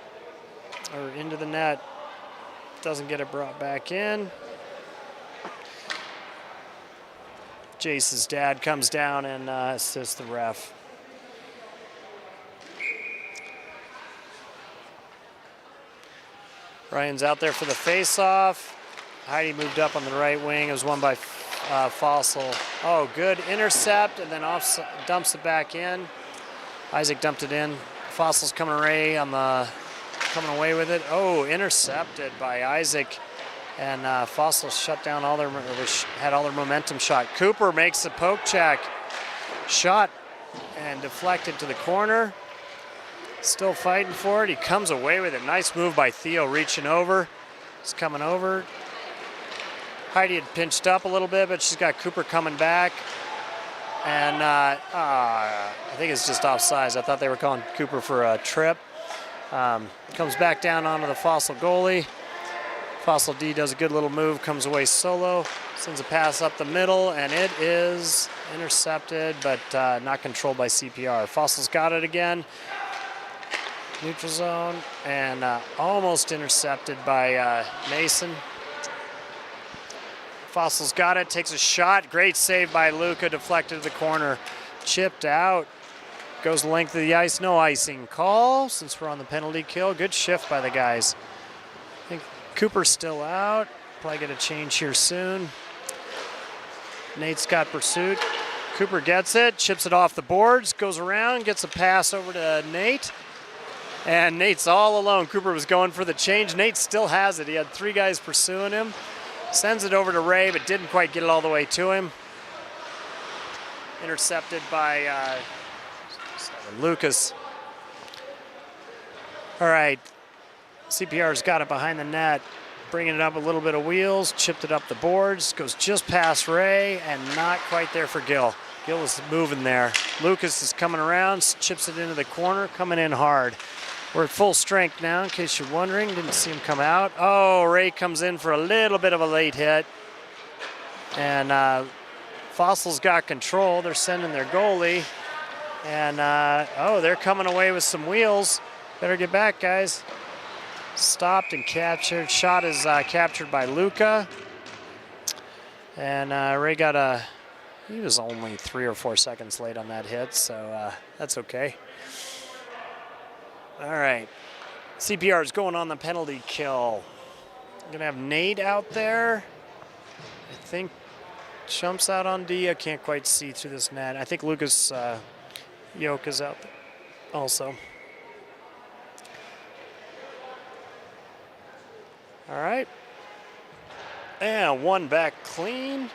or into the net. Doesn't get it brought back in. Jace's dad comes down and assists the ref. Ryan's out there for the face-off. Heidi moved up on the right wing. It was won by Fossel. Oh, good intercept, and then dumps it back in. Isaac dumped it in. Fossel's coming away with it. Oh, intercepted by Isaac. And Fossel shut down had all their momentum shot. Cooper makes the poke check. Shot and deflected to the corner. Still fighting for it. He comes away with it. Nice move by Theo reaching over. He's coming over. Heidi had pinched up a little bit, but she's got Cooper coming back. And I think it's just offsides. I thought they were calling Cooper for a trip. Comes back down onto the Fossel goalie. Fossel D does a good little move, comes away solo, sends a pass up the middle, and it is intercepted, but not controlled by CPR. Fossel's got it again. Neutral zone, and almost intercepted by Mason. Fossel's got it, takes a shot. Great save by Luca, deflected to the corner. Chipped out, goes the length of the ice, no icing call since we're on the penalty kill. Good shift by the guys. I think Cooper's still out. Probably get a change here soon. Nate's got pursuit. Cooper gets it, chips it off the boards, goes around, gets a pass over to Nate. And Nate's all alone. Cooper was going for the change. Nate still has it. He had three guys pursuing him. Sends it over to Ray, but didn't quite get it all the way to him. Intercepted by Lucas. All right. CPR's got it behind the net, bringing it up a little bit of wheels, chipped it up the boards, goes just past Ray, and not quite there for Gil. Gil was moving there. Lucas is coming around, chips it into the corner, coming in hard. We're at full strength now, in case you're wondering. Didn't see him come out. Oh, Ray comes in for a little bit of a late hit. And Fossel's got control. They're sending their goalie. And, they're coming away with some wheels. Better get back, guys. Stopped and captured. Shot is captured by Luca. And Ray he was only 3 or 4 seconds late on that hit, so that's okay. All right. CPR is going on the penalty kill. Going to have Nate out there. I think Shump's out on D. I can't quite see through this net. I think Lucas Yoke is out also. All right. And one back clean.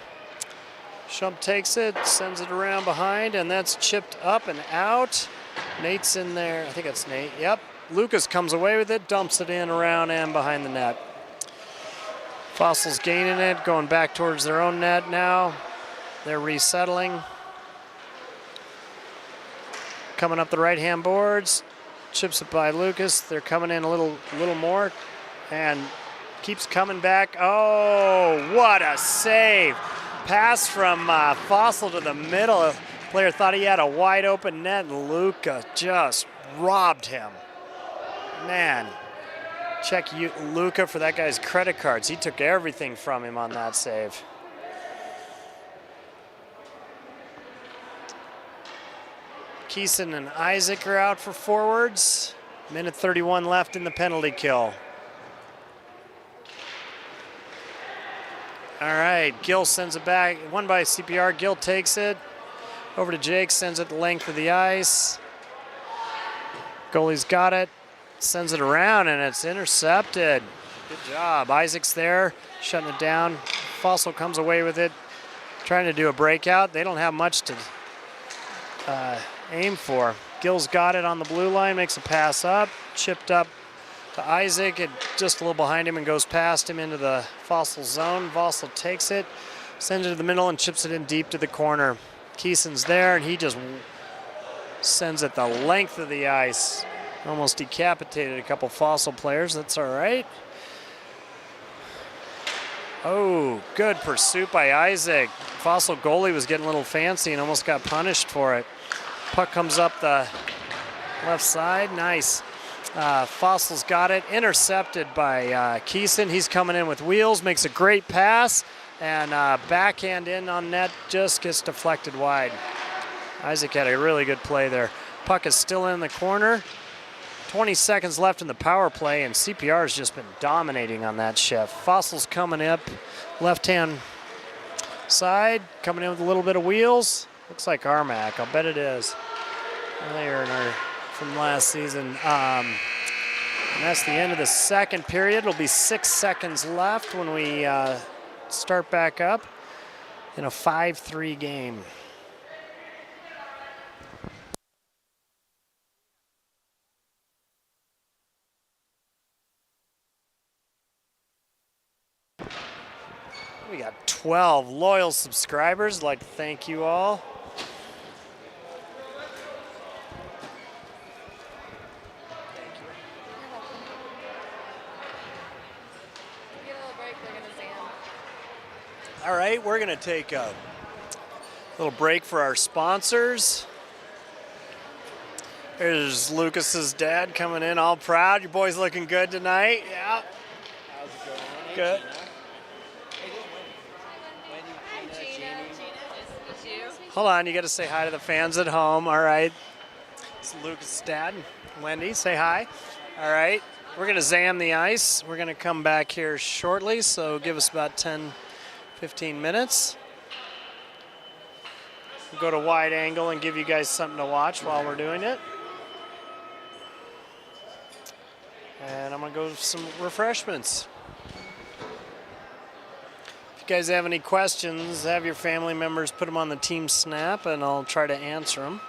Shump takes it, sends it around behind, and that's chipped up and out. Nate's in there. I think it's Nate. Yep. Lucas comes away with it, dumps it in, around, and behind the net. Fossil's gaining it, going back towards their own net now. They're resettling. Coming up the right-hand boards. Chips it by Lucas. They're coming in a little more. And keeps coming back. Oh, what a save. Pass from Fossel to the middle. Player thought he had a wide open net, and Luca just robbed him. Man, check Luca for that guy's credit cards. He took everything from him on that save. Keeson and Isaac are out for forwards. Minute 31 left in the penalty kill. All right, Gill sends it back. Won by CPR. Gill takes it. Over to Jake, sends it the length of the ice. Goalie's got it. Sends it around, and it's intercepted. Good job. Isaac's there, shutting it down. Fossel comes away with it, trying to do a breakout. They don't have much to aim for. Gill's got it on the blue line, makes a pass up, chipped up to Isaac, and just a little behind him and goes past him into the Fossel zone. Fossel takes it, sends it to the middle, and chips it in deep to the corner. Keeson's there, and he just sends it the length of the ice. Almost decapitated a couple Fossel players. That's all right. Oh, good pursuit by Isaac. Fossel goalie was getting a little fancy and almost got punished for it. Puck comes up the left side. Nice. Fossil's got it. Intercepted by Keeson. He's coming in with wheels. Makes a great pass. And backhand in on net. Just gets deflected wide. Isaac had a really good play there. Puck is still in the corner. 20 seconds left in the power play, and CPR has just been dominating on that shift. Fossil's coming up, left-hand side, coming in with a little bit of wheels. Looks like Armac. I'll bet it is. There from last season. And that's the end of the second period. It'll be 6 seconds left when we start back up in a 5-3 game. We got 12 loyal subscribers. I'd like to thank you all. Thank you. You're welcome. Get a little break, we're gonna zam. All right, we're going to take a little break for our sponsors. There's Lucas's dad coming in all proud. Your boy's looking good tonight. Yeah. How's it going? Good. Hi, Gina. Nice to meet you. Hold on, you got to say hi to the fans at home. All right. It's Lucas's dad. Wendy, say hi. All right. We're going to zam the ice. We're going to come back here shortly, so give us about 10, 15 minutes. We'll go to wide angle and give you guys something to watch while we're doing it. And I'm going to go with some refreshments. If you guys have any questions, have your family members put them on the team snap, and I'll try to answer them.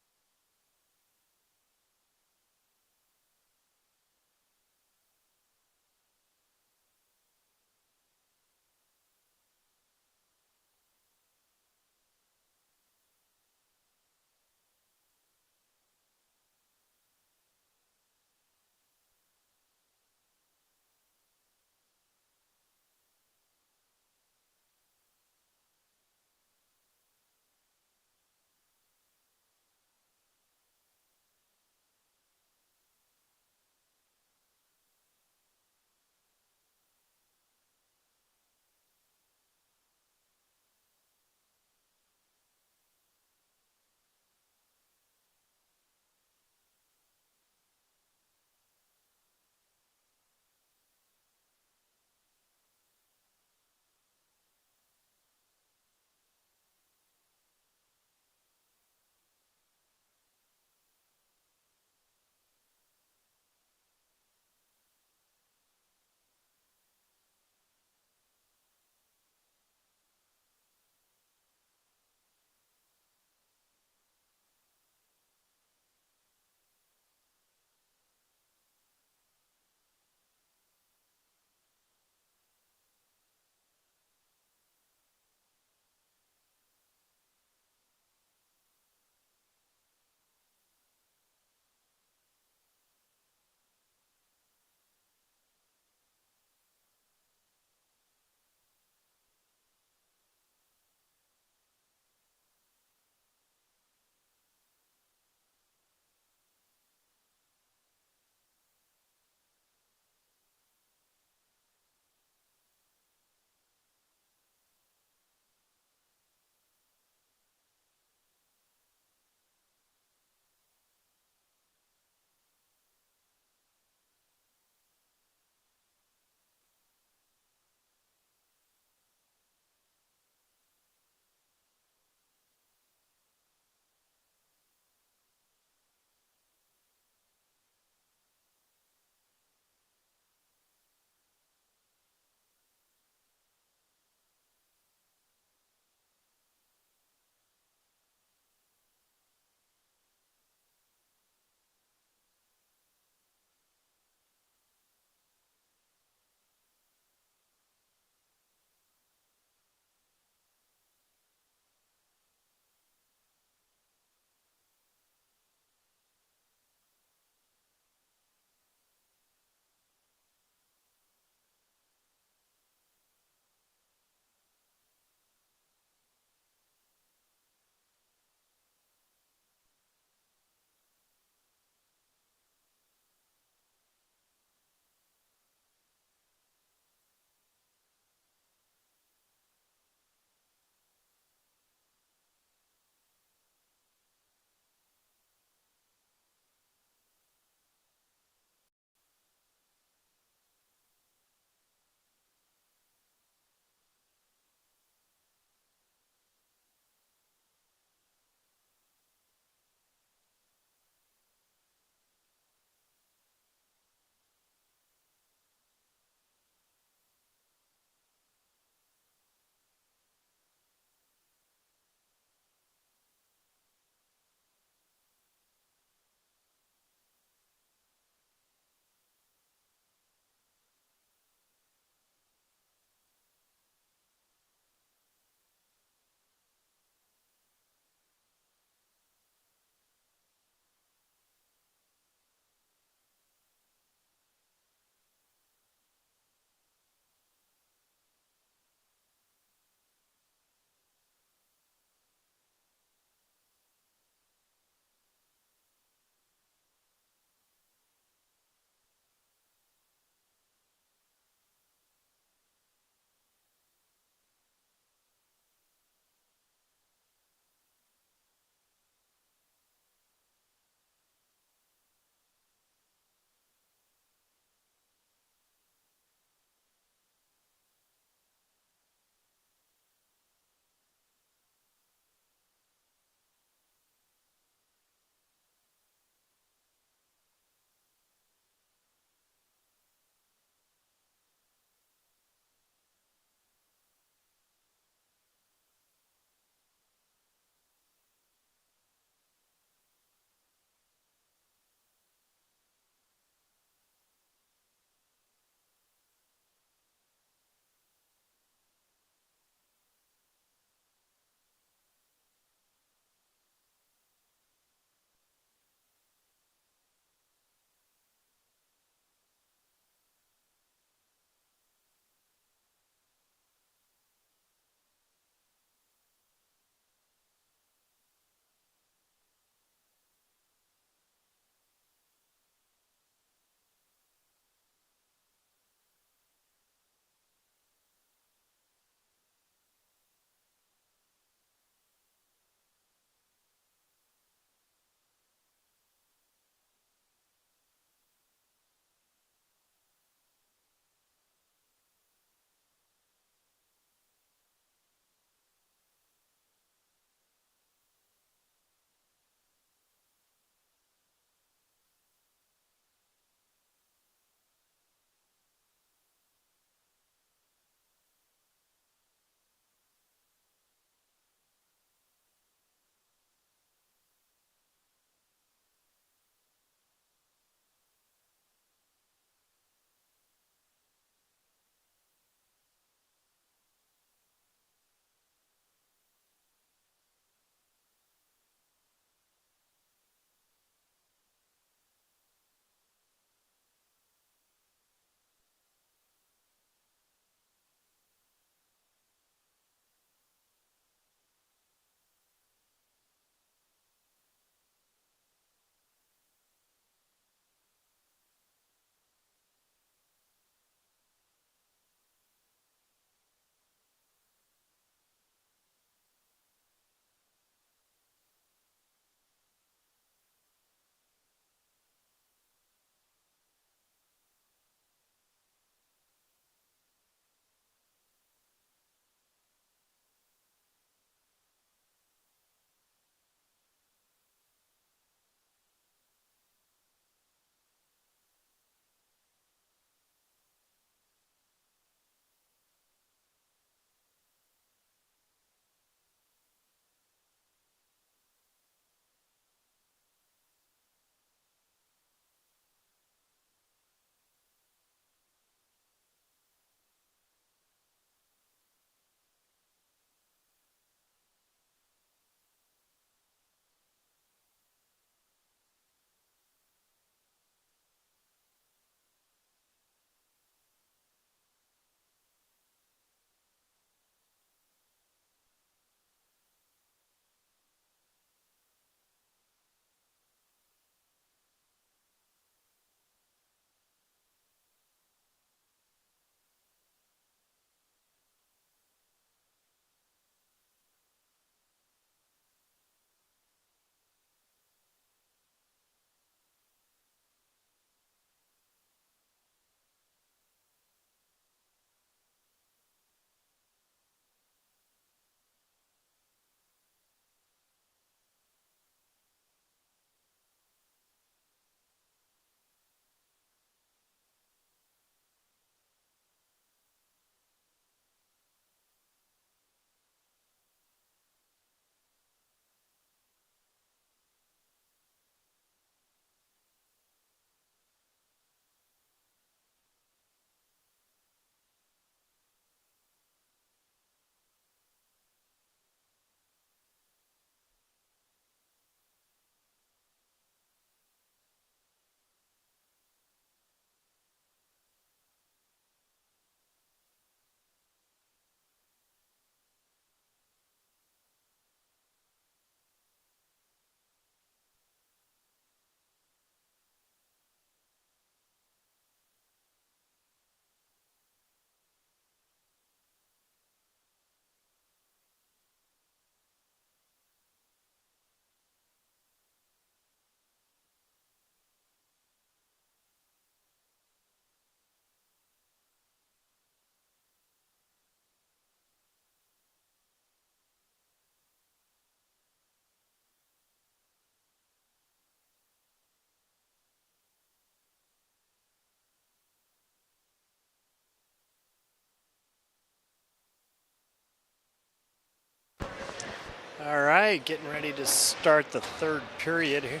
right, getting ready to start the third period here.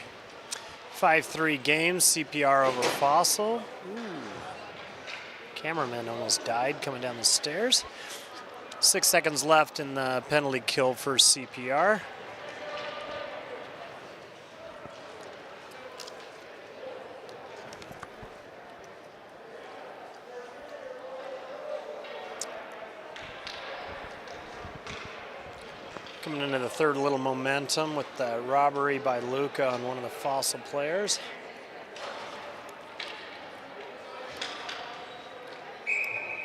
5-3 game, CPR over Fossel. Ooh. Cameraman almost died coming down the stairs. 6 seconds left in the penalty kill for CPR. Coming into the third, a little momentum with the robbery by Luca on one of the Fossel players.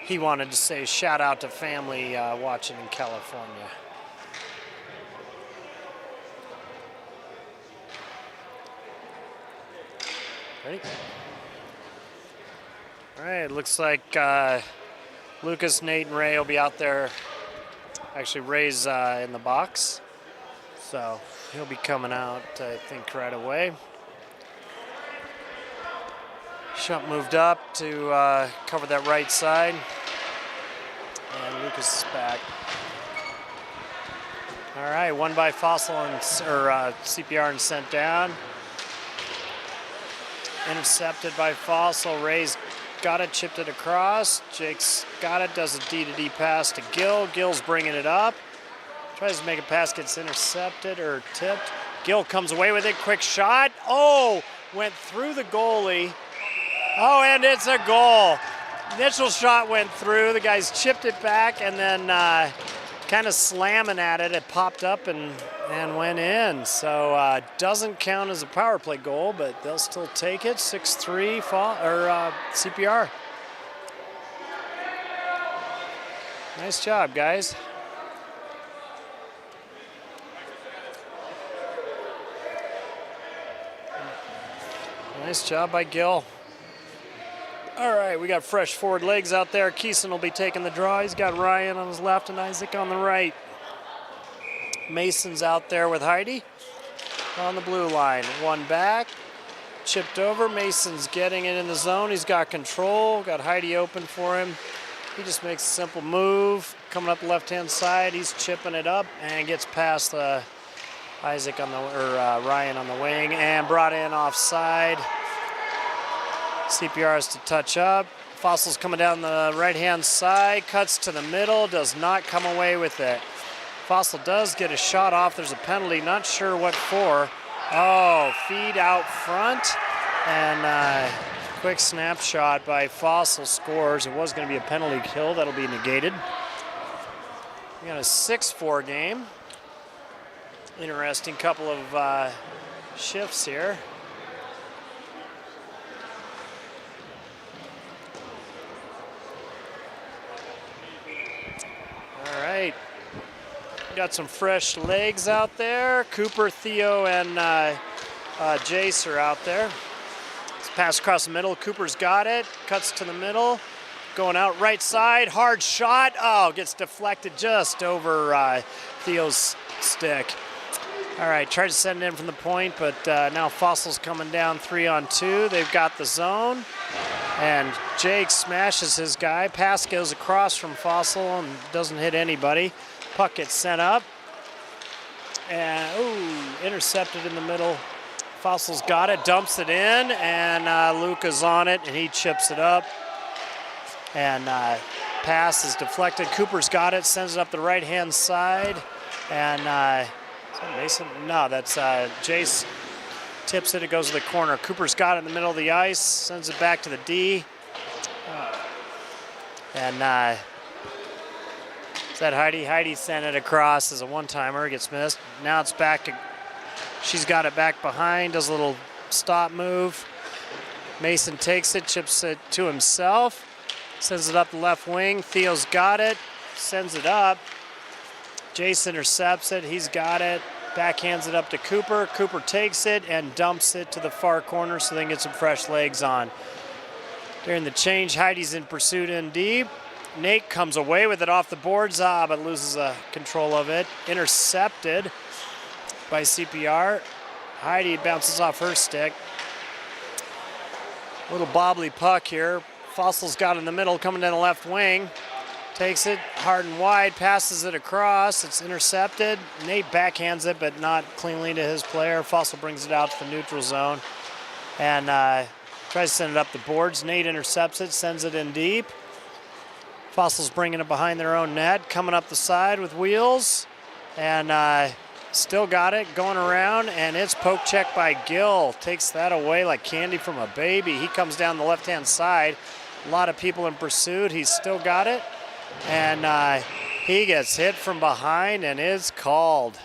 He wanted to say shout out to family watching in California. Ready? All right, looks like Lucas, Nate, and Ray will be out there. Actually, Ray's in the box, so he'll be coming out, I think, right away. Shot moved up to cover that right side, and Lucas is back. All right, one by Fossel and CPR and sent down. Intercepted by Fossel. Ray's got it, chipped it across. Jake's got it, does a D-to-D pass to Gill. Gill's bringing it up. Tries to make a pass, gets intercepted or tipped. Gill comes away with it, quick shot. Oh, went through the goalie. Oh, and it's a goal. Initial shot went through. The guys chipped it back and then kind of slamming at it. It popped up and went in. So doesn't count as a power play goal, but they'll still take it. 6-3 CPR. Nice job, guys. Nice job by Gill. All right, we got fresh forward legs out there. Keeson will be taking the draw. He's got Ryan on his left and Isaac on the right. Mason's out there with Heidi on the blue line. One back, chipped over. Mason's getting it in the zone. He's got control, got Heidi open for him. He just makes a simple move. Coming up the left-hand side, he's chipping it up and gets past Isaac on Ryan on the wing and brought in offside. CPR has to touch up. Fossel's coming down the right-hand side, cuts to the middle, does not come away with it. Fossel does get a shot off. There's a penalty, not sure what for. Oh, feed out front. And quick snapshot by Fossel scores. It was going to be a penalty kill. That'll be negated. We got a 6-4 game. Interesting couple of shifts here. All right. Got some fresh legs out there. Cooper, Theo, and Jace are out there. It's pass across the middle. Cooper's got it. Cuts to the middle. Going out right side. Hard shot. Oh, gets deflected just over Theo's stick. All right, tried to send it in from the point, but now Fossel's coming down 3-on-2. They've got the zone. And Jake smashes his guy. Pass goes across from Fossel and doesn't hit anybody. Puck gets sent up. And, ooh, intercepted in the middle. Fossel's got it, dumps it in, and Luca's on it, and he chips it up. And pass is deflected. Cooper's got it, sends it up the right-hand side. And is that Mason? No, that's Jace. Tips it, it goes to the corner. Cooper's got it in the middle of the ice, sends it back to the D. And is that Heidi? Heidi sent it across as a one-timer, gets missed. Now it's back to, she's got it back behind, does a little stop move. Mason takes it, chips it to himself, sends it up the left wing. Theo's got it, sends it up. Jace intercepts it, he's got it. Backhands it up to Cooper. Cooper takes it and dumps it to the far corner so they can get some fresh legs on. During the change, Heidi's in pursuit in deep. Nate comes away with it off the boards, but loses control of it. Intercepted by CPR. Heidi bounces off her stick. Little bobbly puck here. Fossel's got in the middle, coming down the left wing. Takes it hard and wide, passes it across. It's intercepted. Nate backhands it, but not cleanly to his player. Fossel brings it out to the neutral zone and tries to send it up the boards. Nate intercepts it, sends it in deep. Fossil's bringing it behind their own net, coming up the side with wheels, and still got it, going around, and it's poke check by Gill. Takes that away like candy from a baby. He comes down the left-hand side. A lot of people in pursuit. He's still got it, and he gets hit from behind and is called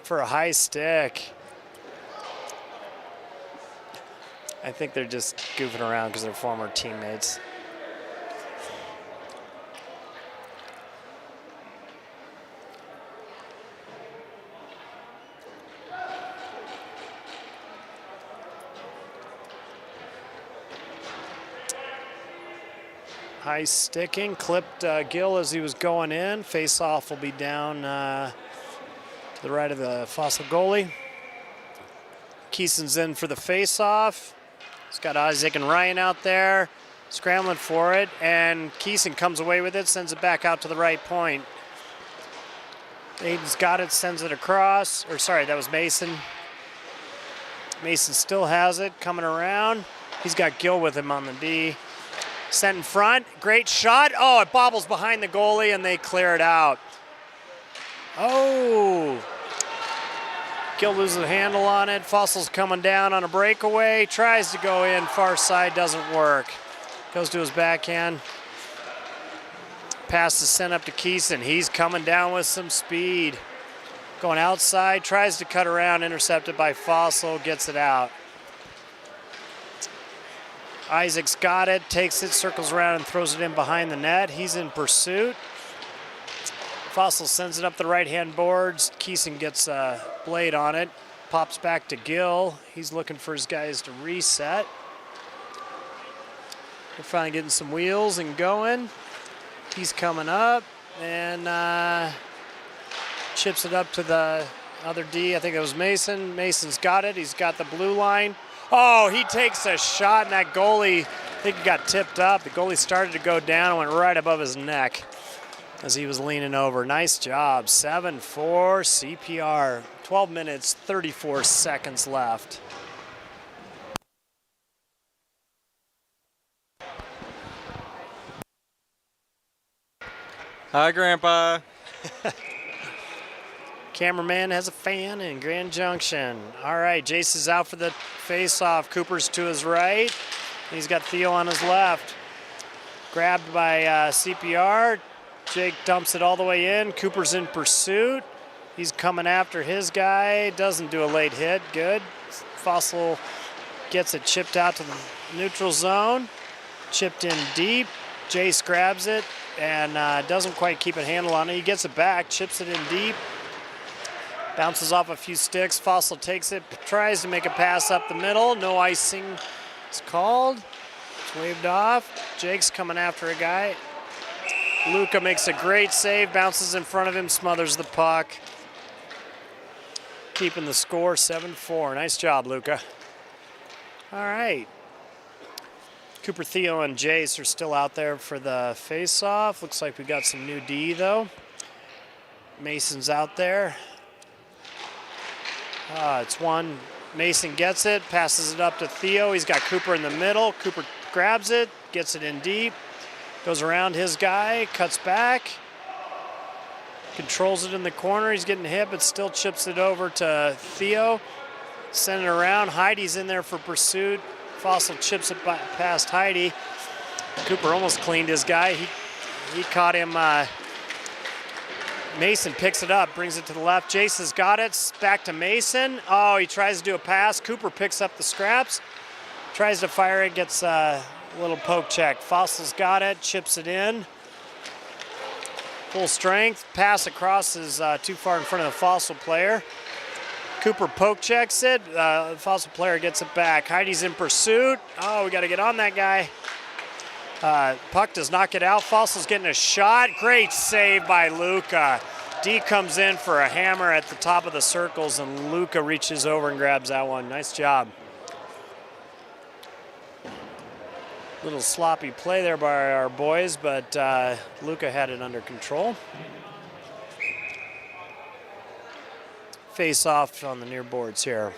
for a high stick. I think they're just goofing around because they're former teammates. High sticking, clipped Gill as he was going in. Face-off will be down to the right of the Fossel goalie. Keeson's in for the face-off. He's got Isaac and Ryan out there scrambling for it, and Keeson comes away with it, sends it back out to the right point. Aiden's got it, sends it across, or sorry, that was Mason. Mason still has it, coming around. He's got Gill with him on the D. Sent in front, great shot. Oh, it bobbles behind the goalie and they clear it out. Oh. Gill loses the handle on it. Fossil's coming down on a breakaway. Tries to go in, far side, doesn't work. Goes to his backhand. Pass is sent up to Keeson. He's coming down with some speed. Going outside, tries to cut around, intercepted by Fossel, gets it out. Isaac's got it, takes it, circles around and throws it in behind the net. He's in pursuit. Fossel sends it up the right-hand boards. Keeson gets a blade on it, pops back to Gill. He's looking for his guys to reset. They're finally getting some wheels and going. He's coming up and chips it up to the other D. I think it was Mason. Mason's got it. He's got the blue line. Oh, he takes a shot, and that goalie, I think he got tipped up. The goalie started to go down and went right above his neck as he was leaning over. Nice job. 7-4 CPR. 12 minutes, 34 seconds left. Hi, Grandpa. Cameraman has a fan in Grand Junction. All right, Jace is out for the face-off. Cooper's to his right. He's got Theo on his left. Grabbed by CPR. Jake dumps it all the way in. Cooper's in pursuit. He's coming after his guy. Doesn't do a late hit. Good. Fossel gets it chipped out to the neutral zone. Chipped in deep. Jace grabs it and doesn't quite keep a handle on it. He gets it back, chips it in deep. Bounces off a few sticks. Fossel takes it, tries to make a pass up the middle. No icing is called. It's waved off. Jake's coming after a guy. Luca makes a great save, bounces in front of him, smothers the puck. Keeping the score 7-4. Nice job, Luca. All right. Cooper, Theo, and Jace are still out there for the face-off. Looks like we got some new D, though. Mason's out there. It's one. Mason gets it, passes it up to Theo. He's got Cooper in the middle. Cooper grabs it, gets it in deep, goes around his guy, cuts back, controls it in the corner. He's getting hit, but still chips it over to Theo. Send it around. Heidi's in there for pursuit. Fossel chips it past Heidi. Cooper almost cleaned his guy. He caught him. Mason picks it up, brings it to the left. Jace has got it, back to Mason. Oh, he tries to do a pass. Cooper picks up the scraps, tries to fire it, gets a little poke check. Fossel's got it, chips it in. Full strength, pass across is too far in front of the Fossel player. Cooper poke checks it, the Fossel player gets it back. Heidi's in pursuit. Oh, we gotta get on that guy. Puck does not get out. Fossel's getting a shot. Great save by Luca. D comes in for a hammer at the top of the circles, and Luca reaches over and grabs that one. Nice job. Little sloppy play there by our boys, but Luca had it under control. Face off on the near boards here.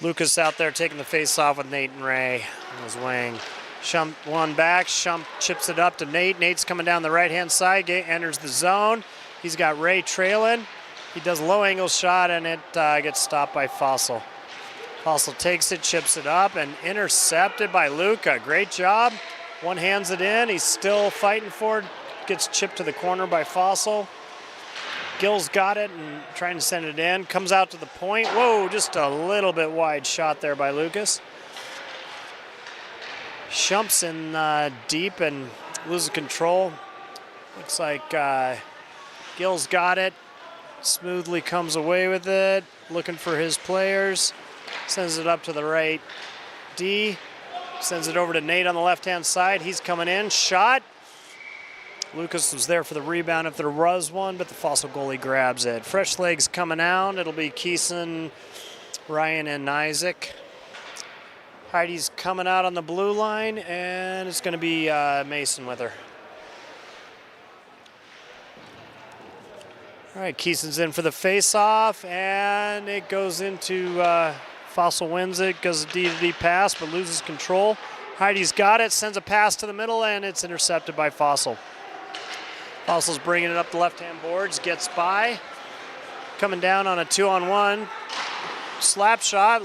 Lucas out there taking the face off with Nate and Ray on his wing. Shump one back, Shump chips it up to Nate. Nate's coming down the right-hand side, enters the zone. He's got Ray trailing. He does a low angle shot and it gets stopped by Fossel. Fossel takes it, chips it up, and intercepted by Luca. Great job. One hands it in. He's still fighting for it. Gets chipped to the corner by Fossel. Gill's got it and trying to send it in. Comes out to the point. Whoa, just a little bit wide shot there by Lucas. Shumps in deep and loses control. Looks like Gill's got it. Smoothly comes away with it. Looking for his players. Sends it up to the right D. Sends it over to Nate on the left-hand side. He's coming in. Shot. Lucas was there for the rebound if there was one, but the Fossel goalie grabs it. Fresh legs coming out. It'll be Keeson, Ryan, and Isaac. Heidi's coming out on the blue line, and it's going to be Mason with her. All right, Keeson's in for the face-off, and it goes into Fossel wins it, goes a D-to-D pass, but loses control. Heidi's got it, sends a pass to the middle, and it's intercepted by Fossel. Fossel's bringing it up the left-hand boards, gets by. Coming down on a 2-on-1. Slap shot.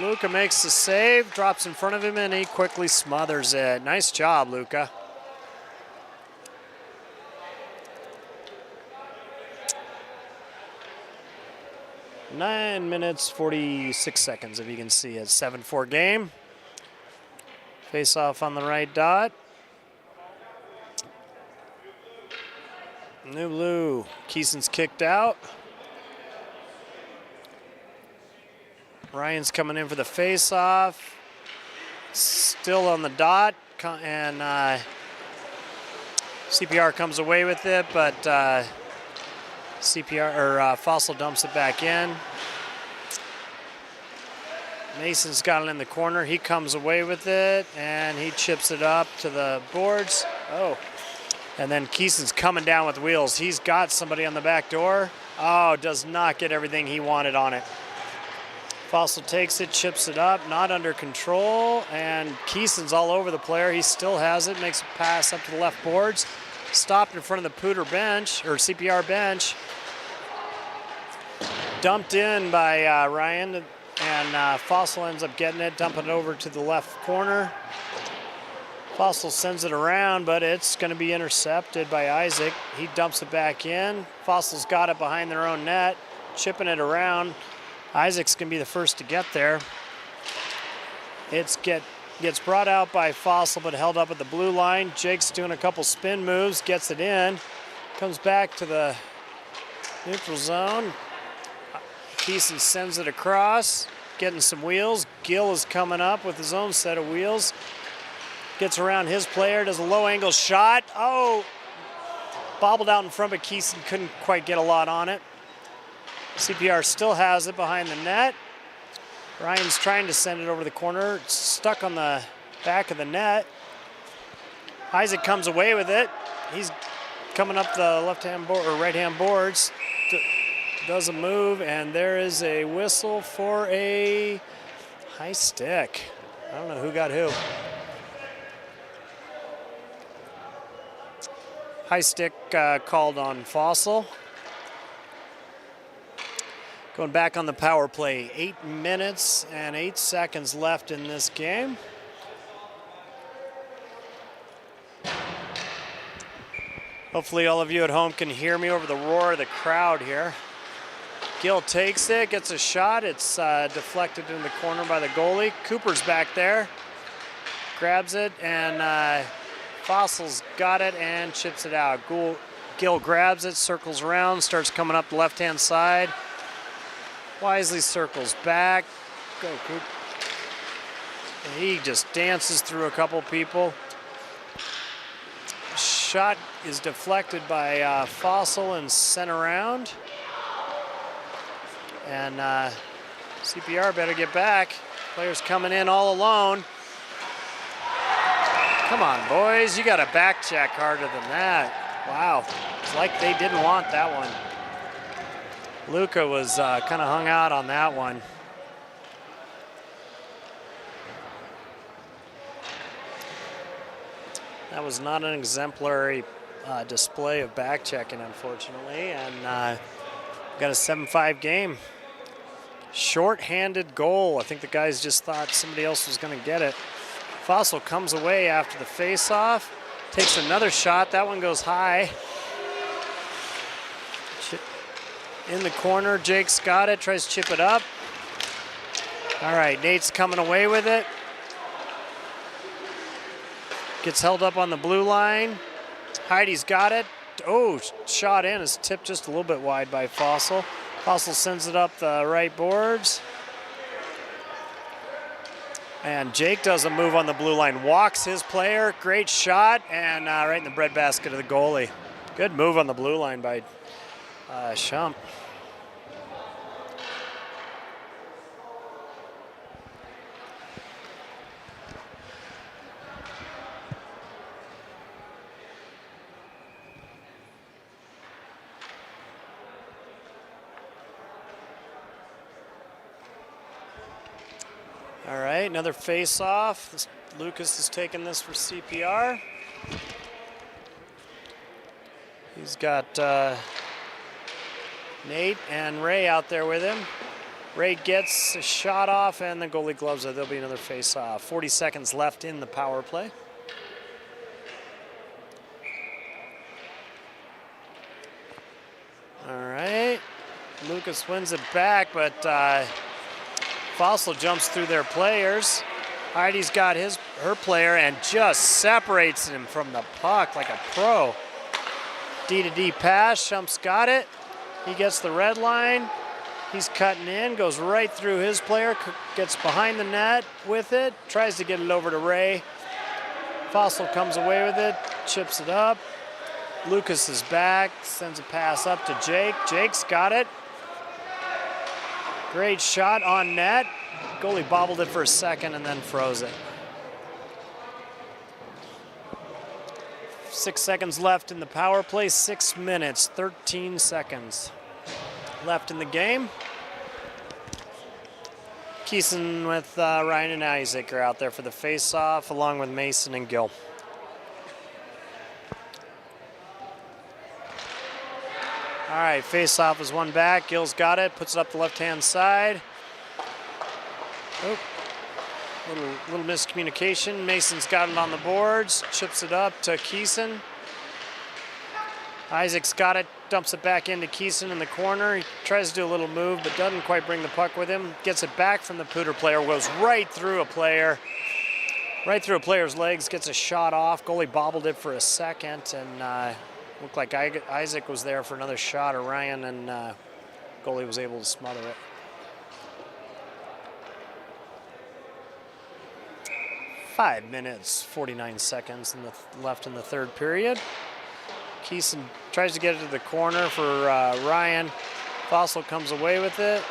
Luca makes the save, drops in front of him, and he quickly smothers it. Nice job, Luca. Nine minutes, 46 seconds, if you can see it. 7-4 game. Face off on the right dot. New blue. Keeson's kicked out. Ryan's coming in for the face-off. Still on the dot, and CPR comes away with it, but Fossel dumps it back in. Mason's got it in the corner. He comes away with it, and he chips it up to the boards. Oh. And then Keeson's coming down with wheels. He's got somebody on the back door. Oh, does not get everything he wanted on it. Fossel takes it, chips it up, not under control, and Keeson's all over the player. He still has it, makes a pass up to the left boards. Stopped in front of the Pooter bench, or CPR bench. Dumped in by Ryan, and Fossel ends up getting it, dumping it over to the left corner. Fossel sends it around, but it's going to be intercepted by Isaac. He dumps it back in. Fossel's got it behind their own net, chipping it around. Isaac's going to be the first to get there. Gets brought out by Fossel, but held up at the blue line. Jake's doing a couple spin moves, gets it in. Comes back to the neutral zone. Keeson sends it across, getting some wheels. Gill is coming up with his own set of wheels. Gets around his player, does a low angle shot. Oh, bobbled out in front, but Keeson couldn't quite get a lot on it. CPR still has it behind the net. Ryan's trying to send it over the corner. It's stuck on the back of the net. Isaac comes away with it. He's coming up the left-hand board or right-hand boards. Does a move, and there is a whistle for a high stick. I don't know who got who. High stick called on Fossel. Going back on the power play, 8 minutes and 8 seconds left in this game. Hopefully all of you at home can hear me over the roar of the crowd here. Gill takes it, gets a shot. It's deflected in the corner by the goalie. Cooper's back there, grabs it, and Fossel's got it and chips it out. Gill grabs it, circles around, starts coming up the left-hand side. Wisely circles back. Go, Coop. And he just dances through a couple people. Shot is deflected by Fossel and sent around. And CPR better get back. Players coming in all alone. Come on, boys. You got to back check harder than that. Wow. It's like they didn't want that one. Luca was kind of hung out on that one. That was not an exemplary display of back checking, unfortunately, and got a 7-5 game. Short-handed goal. I think the guys just thought somebody else was going to get it. Fossel comes away after the face-off, takes another shot. That one goes high. In the corner, Jake's got it, tries to chip it up. All right, Nate's coming away with it. Gets held up on the blue line. Heidi's got it. Oh, shot in. Is tipped just a little bit wide by Fossel. Fossel sends it up the right boards. And Jake does a move on the blue line. Walks his player. Great shot. And right in the breadbasket of the goalie. Good move on the blue line by Shump. All right, another face-off. Lucas is taking this for CPR. He's got Nate and Ray out there with him. Ray gets a shot off, and the goalie gloves it. There'll be another face-off. 40 seconds left in the power play. All right, Lucas wins it back, but Fossel jumps through their players. Heidi's got her player and just separates him from the puck like a pro. D-to-D pass, Shump's got it. He gets the red line. He's cutting in, goes right through his player, gets behind the net with it, tries to get it over to Ray. Fossel comes away with it, chips it up. Lucas is back, sends a pass up to Jake. Jake's got it. Great shot on net. Goalie bobbled it for a second and then froze it. 6 seconds left in the power play. 6 minutes, 13 seconds left in the game. Keeson with Ryan and Isaac are out there for the face-off, along with Mason and Gill. All right, face-off is one back. Gill's got it, puts it up the left-hand side. Oh, little miscommunication. Mason's got it on the boards, chips it up to Keeson. Isaac's got it, dumps it back into Keeson in the corner. He tries to do a little move, but doesn't quite bring the puck with him. Gets it back from the Pooter player, goes right through a player. Right through a player's legs, gets a shot off. Goalie bobbled it for a second, and looked like Isaac was there for another shot, or Ryan, and goalie was able to smother it. 5 minutes, 49 seconds left in the third period. Keeson tries to get it to the corner for Ryan. Fossel comes away with it.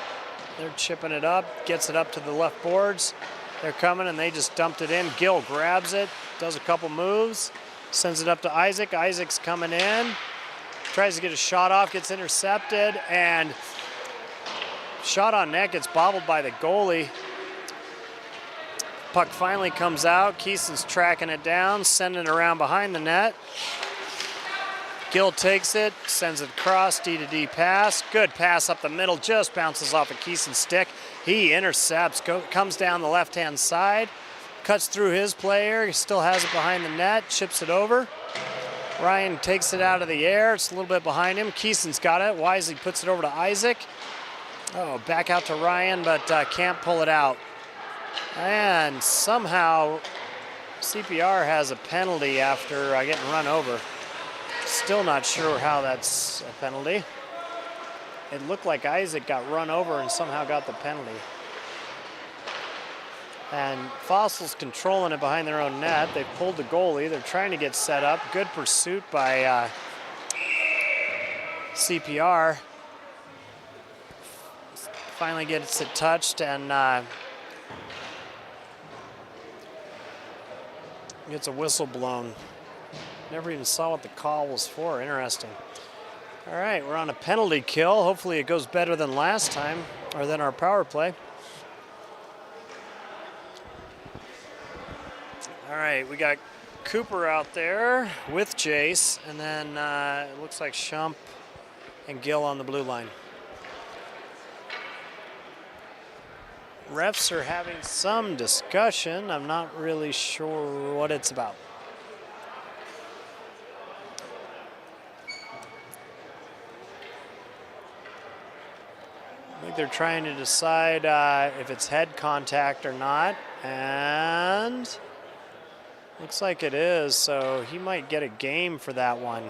They're chipping it up, gets it up to the left boards. They're coming, and they just dumped it in. Gill grabs it, does a couple moves, sends it up to Isaac. Isaac's coming in, tries to get a shot off, gets intercepted, and shot on net gets bobbled by the goalie. Puck finally comes out. Keeson's tracking it down, sending it around behind the net. Gill takes it, sends it across, D-to-D pass. Good pass up the middle, just bounces off of Keeson's stick. He intercepts, comes down the left-hand side, cuts through his player, he still has it behind the net, chips it over. Ryan takes it out of the air, it's a little bit behind him. Keeson's got it, wisely puts it over to Isaac. Oh, back out to Ryan, but can't pull it out. And somehow CPR has a penalty after getting run over. Still not sure how that's a penalty. It looked like Isaac got run over and somehow got the penalty. And Fossel's controlling it behind their own net. They pulled the goalie. They're trying to get set up. Good pursuit by CPR. Finally gets it touched, and Gets a whistle blown. Never even saw what the call was for. Interesting. All right, we're on a penalty kill. Hopefully it goes better than last time, or than our power play. All right, we got Cooper out there with Jace, and then it looks like Shump and Gill on the blue line. Refs are having some discussion. I'm not really sure what it's about. I think they're trying to decide if it's head contact or not, and looks like it is, so he might get a game for that one.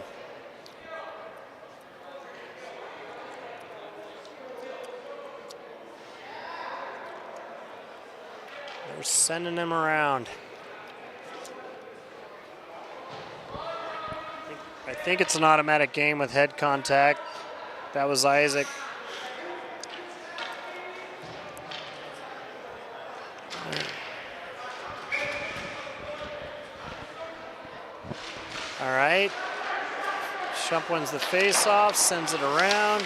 They're sending him around. I think it's an automatic game with head contact. That was Isaac. All right. Shump wins the face-off, sends it around,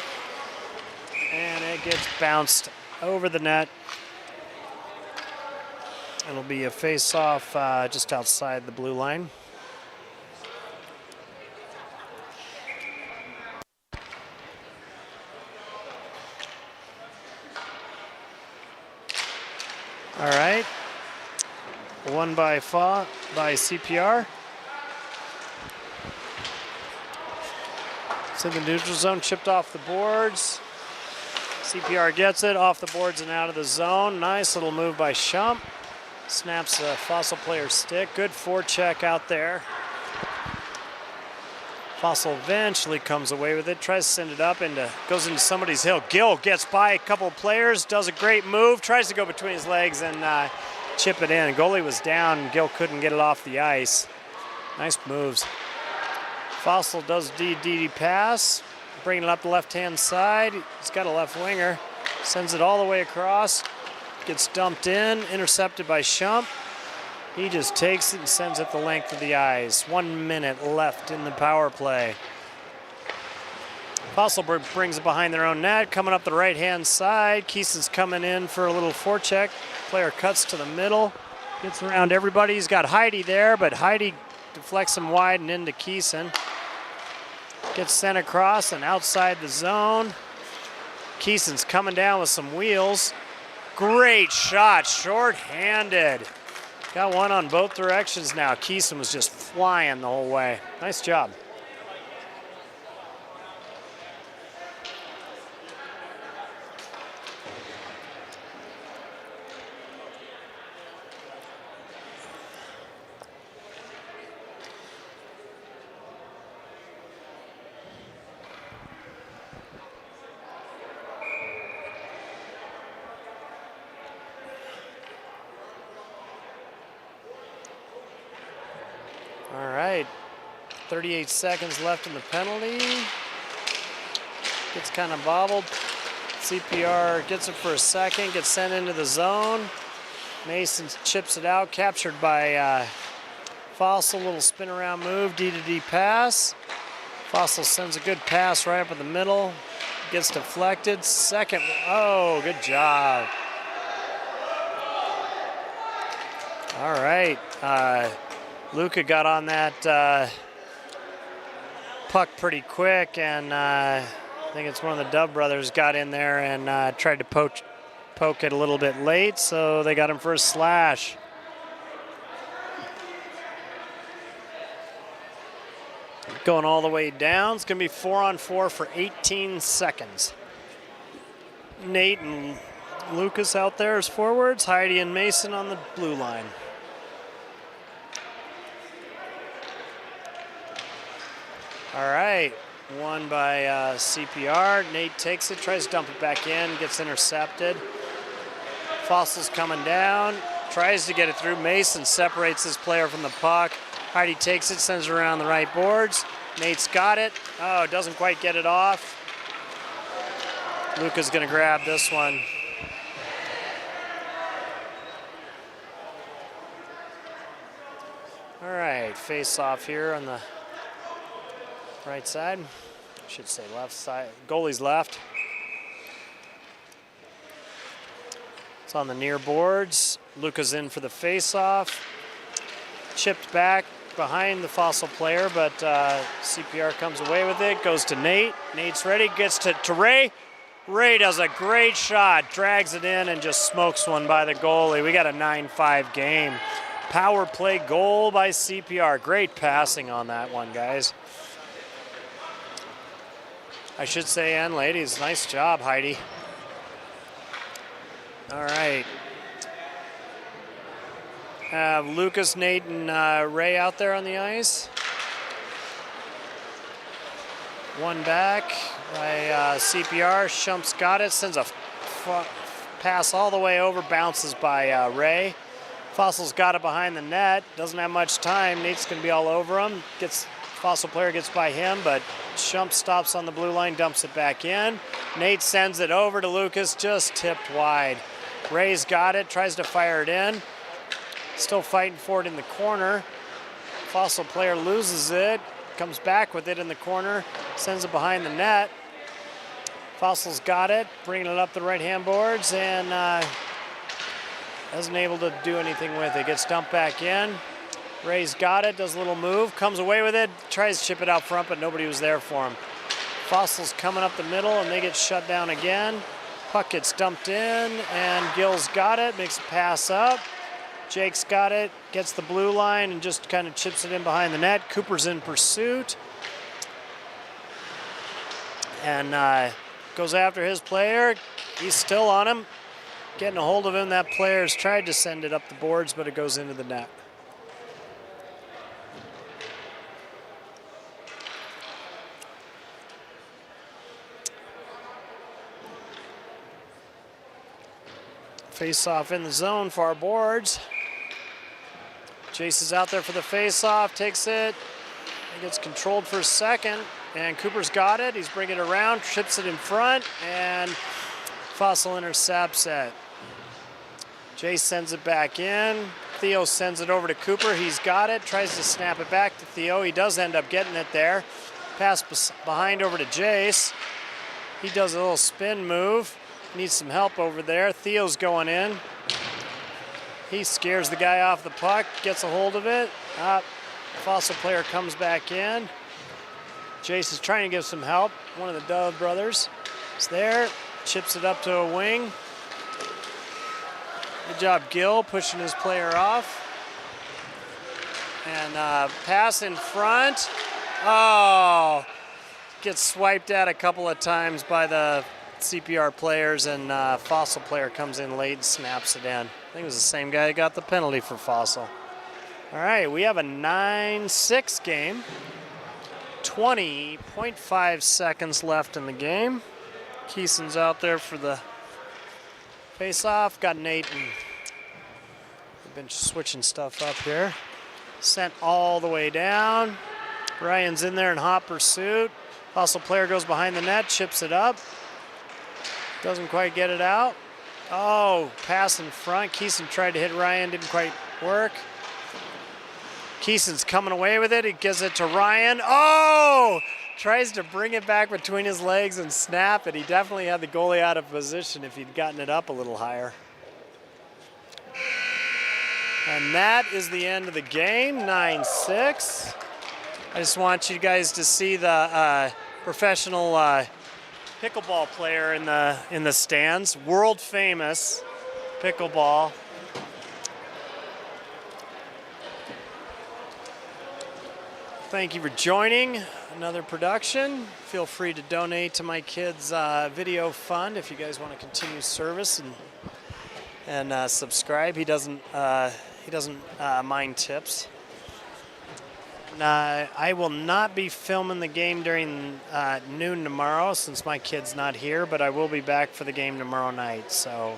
and it gets bounced over the net. It'll be a face-off just outside the blue line. All right. Won by CPR. It's in the neutral zone, chipped off the boards. CPR gets it off the boards and out of the zone. Nice little move by Shump. Snaps a Fossel player's stick. Good forecheck out there. Fossel eventually comes away with it, tries to send it up goes into somebody's hill. Gill gets by a couple of players, does a great move, tries to go between his legs and chip it in. Goalie was down and Gill couldn't get it off the ice. Nice moves. Fossel does DD pass, bringing it up the left-hand side. He's got a left winger, sends it all the way across, gets dumped in, intercepted by Shump. He just takes it and sends it the length of the ice. 1 minute left in the power play. Fossel brings it behind their own net, coming up the right-hand side. Keeson's coming in for a little forecheck. Player cuts to the middle, gets around everybody. He's got Heidi there, but Heidi deflects him wide and into Keeson. Gets sent across and outside the zone. Keeson's coming down with some wheels. Great shot, short-handed. Got one on both directions now. Keeson was just flying the whole way. Nice job. All right, 38 seconds left in the penalty. Gets kind of bobbled. CPR gets it for a second, gets sent into the zone. Mason chips it out, captured by Fossel. Little spin around move, D to D pass. Fossel sends a good pass right up in the middle. Gets deflected. Second, oh, good job. All right. Luca got on that puck pretty quick, and I think it's one of the Dove brothers got in there and tried to poke it a little bit late, so they got him for a slash. Going all the way down. It's going to be 4-on-4 for 18 seconds. Nate and Lucas out there as forwards. Heidi and Mason on the blue line. All right, won by CPR. Nate takes it, tries to dump it back in, gets intercepted. Fossel's coming down, tries to get it through. Mason separates his player from the puck. Heidi takes it, sends it around the right boards. Nate's got it. Oh, doesn't quite get it off. Luca's gonna grab this one. All right, face off here on the right side. I should say left side. Goalie's left. It's on the near boards. Luca's in for the face off. Chipped back behind the Fossel player, but CPR comes away with it. Goes to Nate. Nate's ready. Gets to Ray. Ray does a great shot. Drags it in and just smokes one by the goalie. We got a 9-5 game. Power play goal by CPR. Great passing on that one, guys. I should say, and ladies, nice job, Heidi. All right. Have Lucas, Nate, and Ray out there on the ice. One back by CPR. Shump's got it. Sends a pass all the way over. Bounces by Ray. Fossel's got it behind the net. Doesn't have much time. Nate's going to be all over him. Fossel player gets by him, but Shump stops on the blue line, dumps it back in. Nate sends it over to Lucas, just tipped wide. Ray's got it, tries to fire it in. Still fighting for it in the corner. Fossel player loses it, comes back with it in the corner, sends it behind the net. Fossel's got it, bringing it up the right-hand boards, and isn't able to do anything with it. Gets dumped back in. Ray's got it, does a little move, comes away with it, tries to chip it out front, but nobody was there for him. Fossel's coming up the middle, and they get shut down again. Puck gets dumped in, and Gill's got it, makes a pass up. Jake's got it, gets the blue line, and just kind of chips it in behind the net. Cooper's in pursuit. And goes after his player. He's still on him. Getting a hold of him. That player's tried to send it up the boards, but it goes into the net. Face off in the zone for our boards. Jace is out there for the face off, takes it. He gets controlled for a second, and Cooper's got it. He's bringing it around, chips it in front, and Fossel intercepts it. Jace sends it back in. Theo sends it over to Cooper. He's got it, tries to snap it back to Theo. He does end up getting it there. Pass behind over to Jace. He does a little spin move. Needs some help over there. Theo's going in. He scares the guy off the puck, gets a hold of it. Fossel player comes back in. Jace is trying to give some help. One of the Dove brothers is there. Chips it up to a wing. Good job, Gill, pushing his player off. And pass in front. Oh, gets swiped at a couple of times by the CPR players, and Fossel player comes in late and snaps it in. I think it was the same guy who got the penalty for Fossel. All right, we have a 9-6 game. 20.5 seconds left in the game. Keeson's out there for the face-off. Got Nate, and we've been switching stuff up here. Sent all the way down. Ryan's in there in hot pursuit. Fossel player goes behind the net, chips it up. Doesn't quite get it out. Oh, pass in front. Keeson tried to hit Ryan, didn't quite work. Keeson's coming away with it. He gives it to Ryan. Oh! Tries to bring it back between his legs and snap it. He definitely had the goalie out of position if he'd gotten it up a little higher. And that is the end of the game, 9-6. I just want you guys to see the professional pickleball player in the stands, world famous pickleball. Thank you for joining another production. Feel free to donate to my kids' video fund if you guys want to continue service and subscribe. He doesn't mind tips. I will not be filming the game during noon tomorrow since my kid's not here, but I will be back for the game tomorrow night. So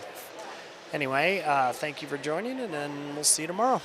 anyway, thank you for joining, and then we'll see you tomorrow.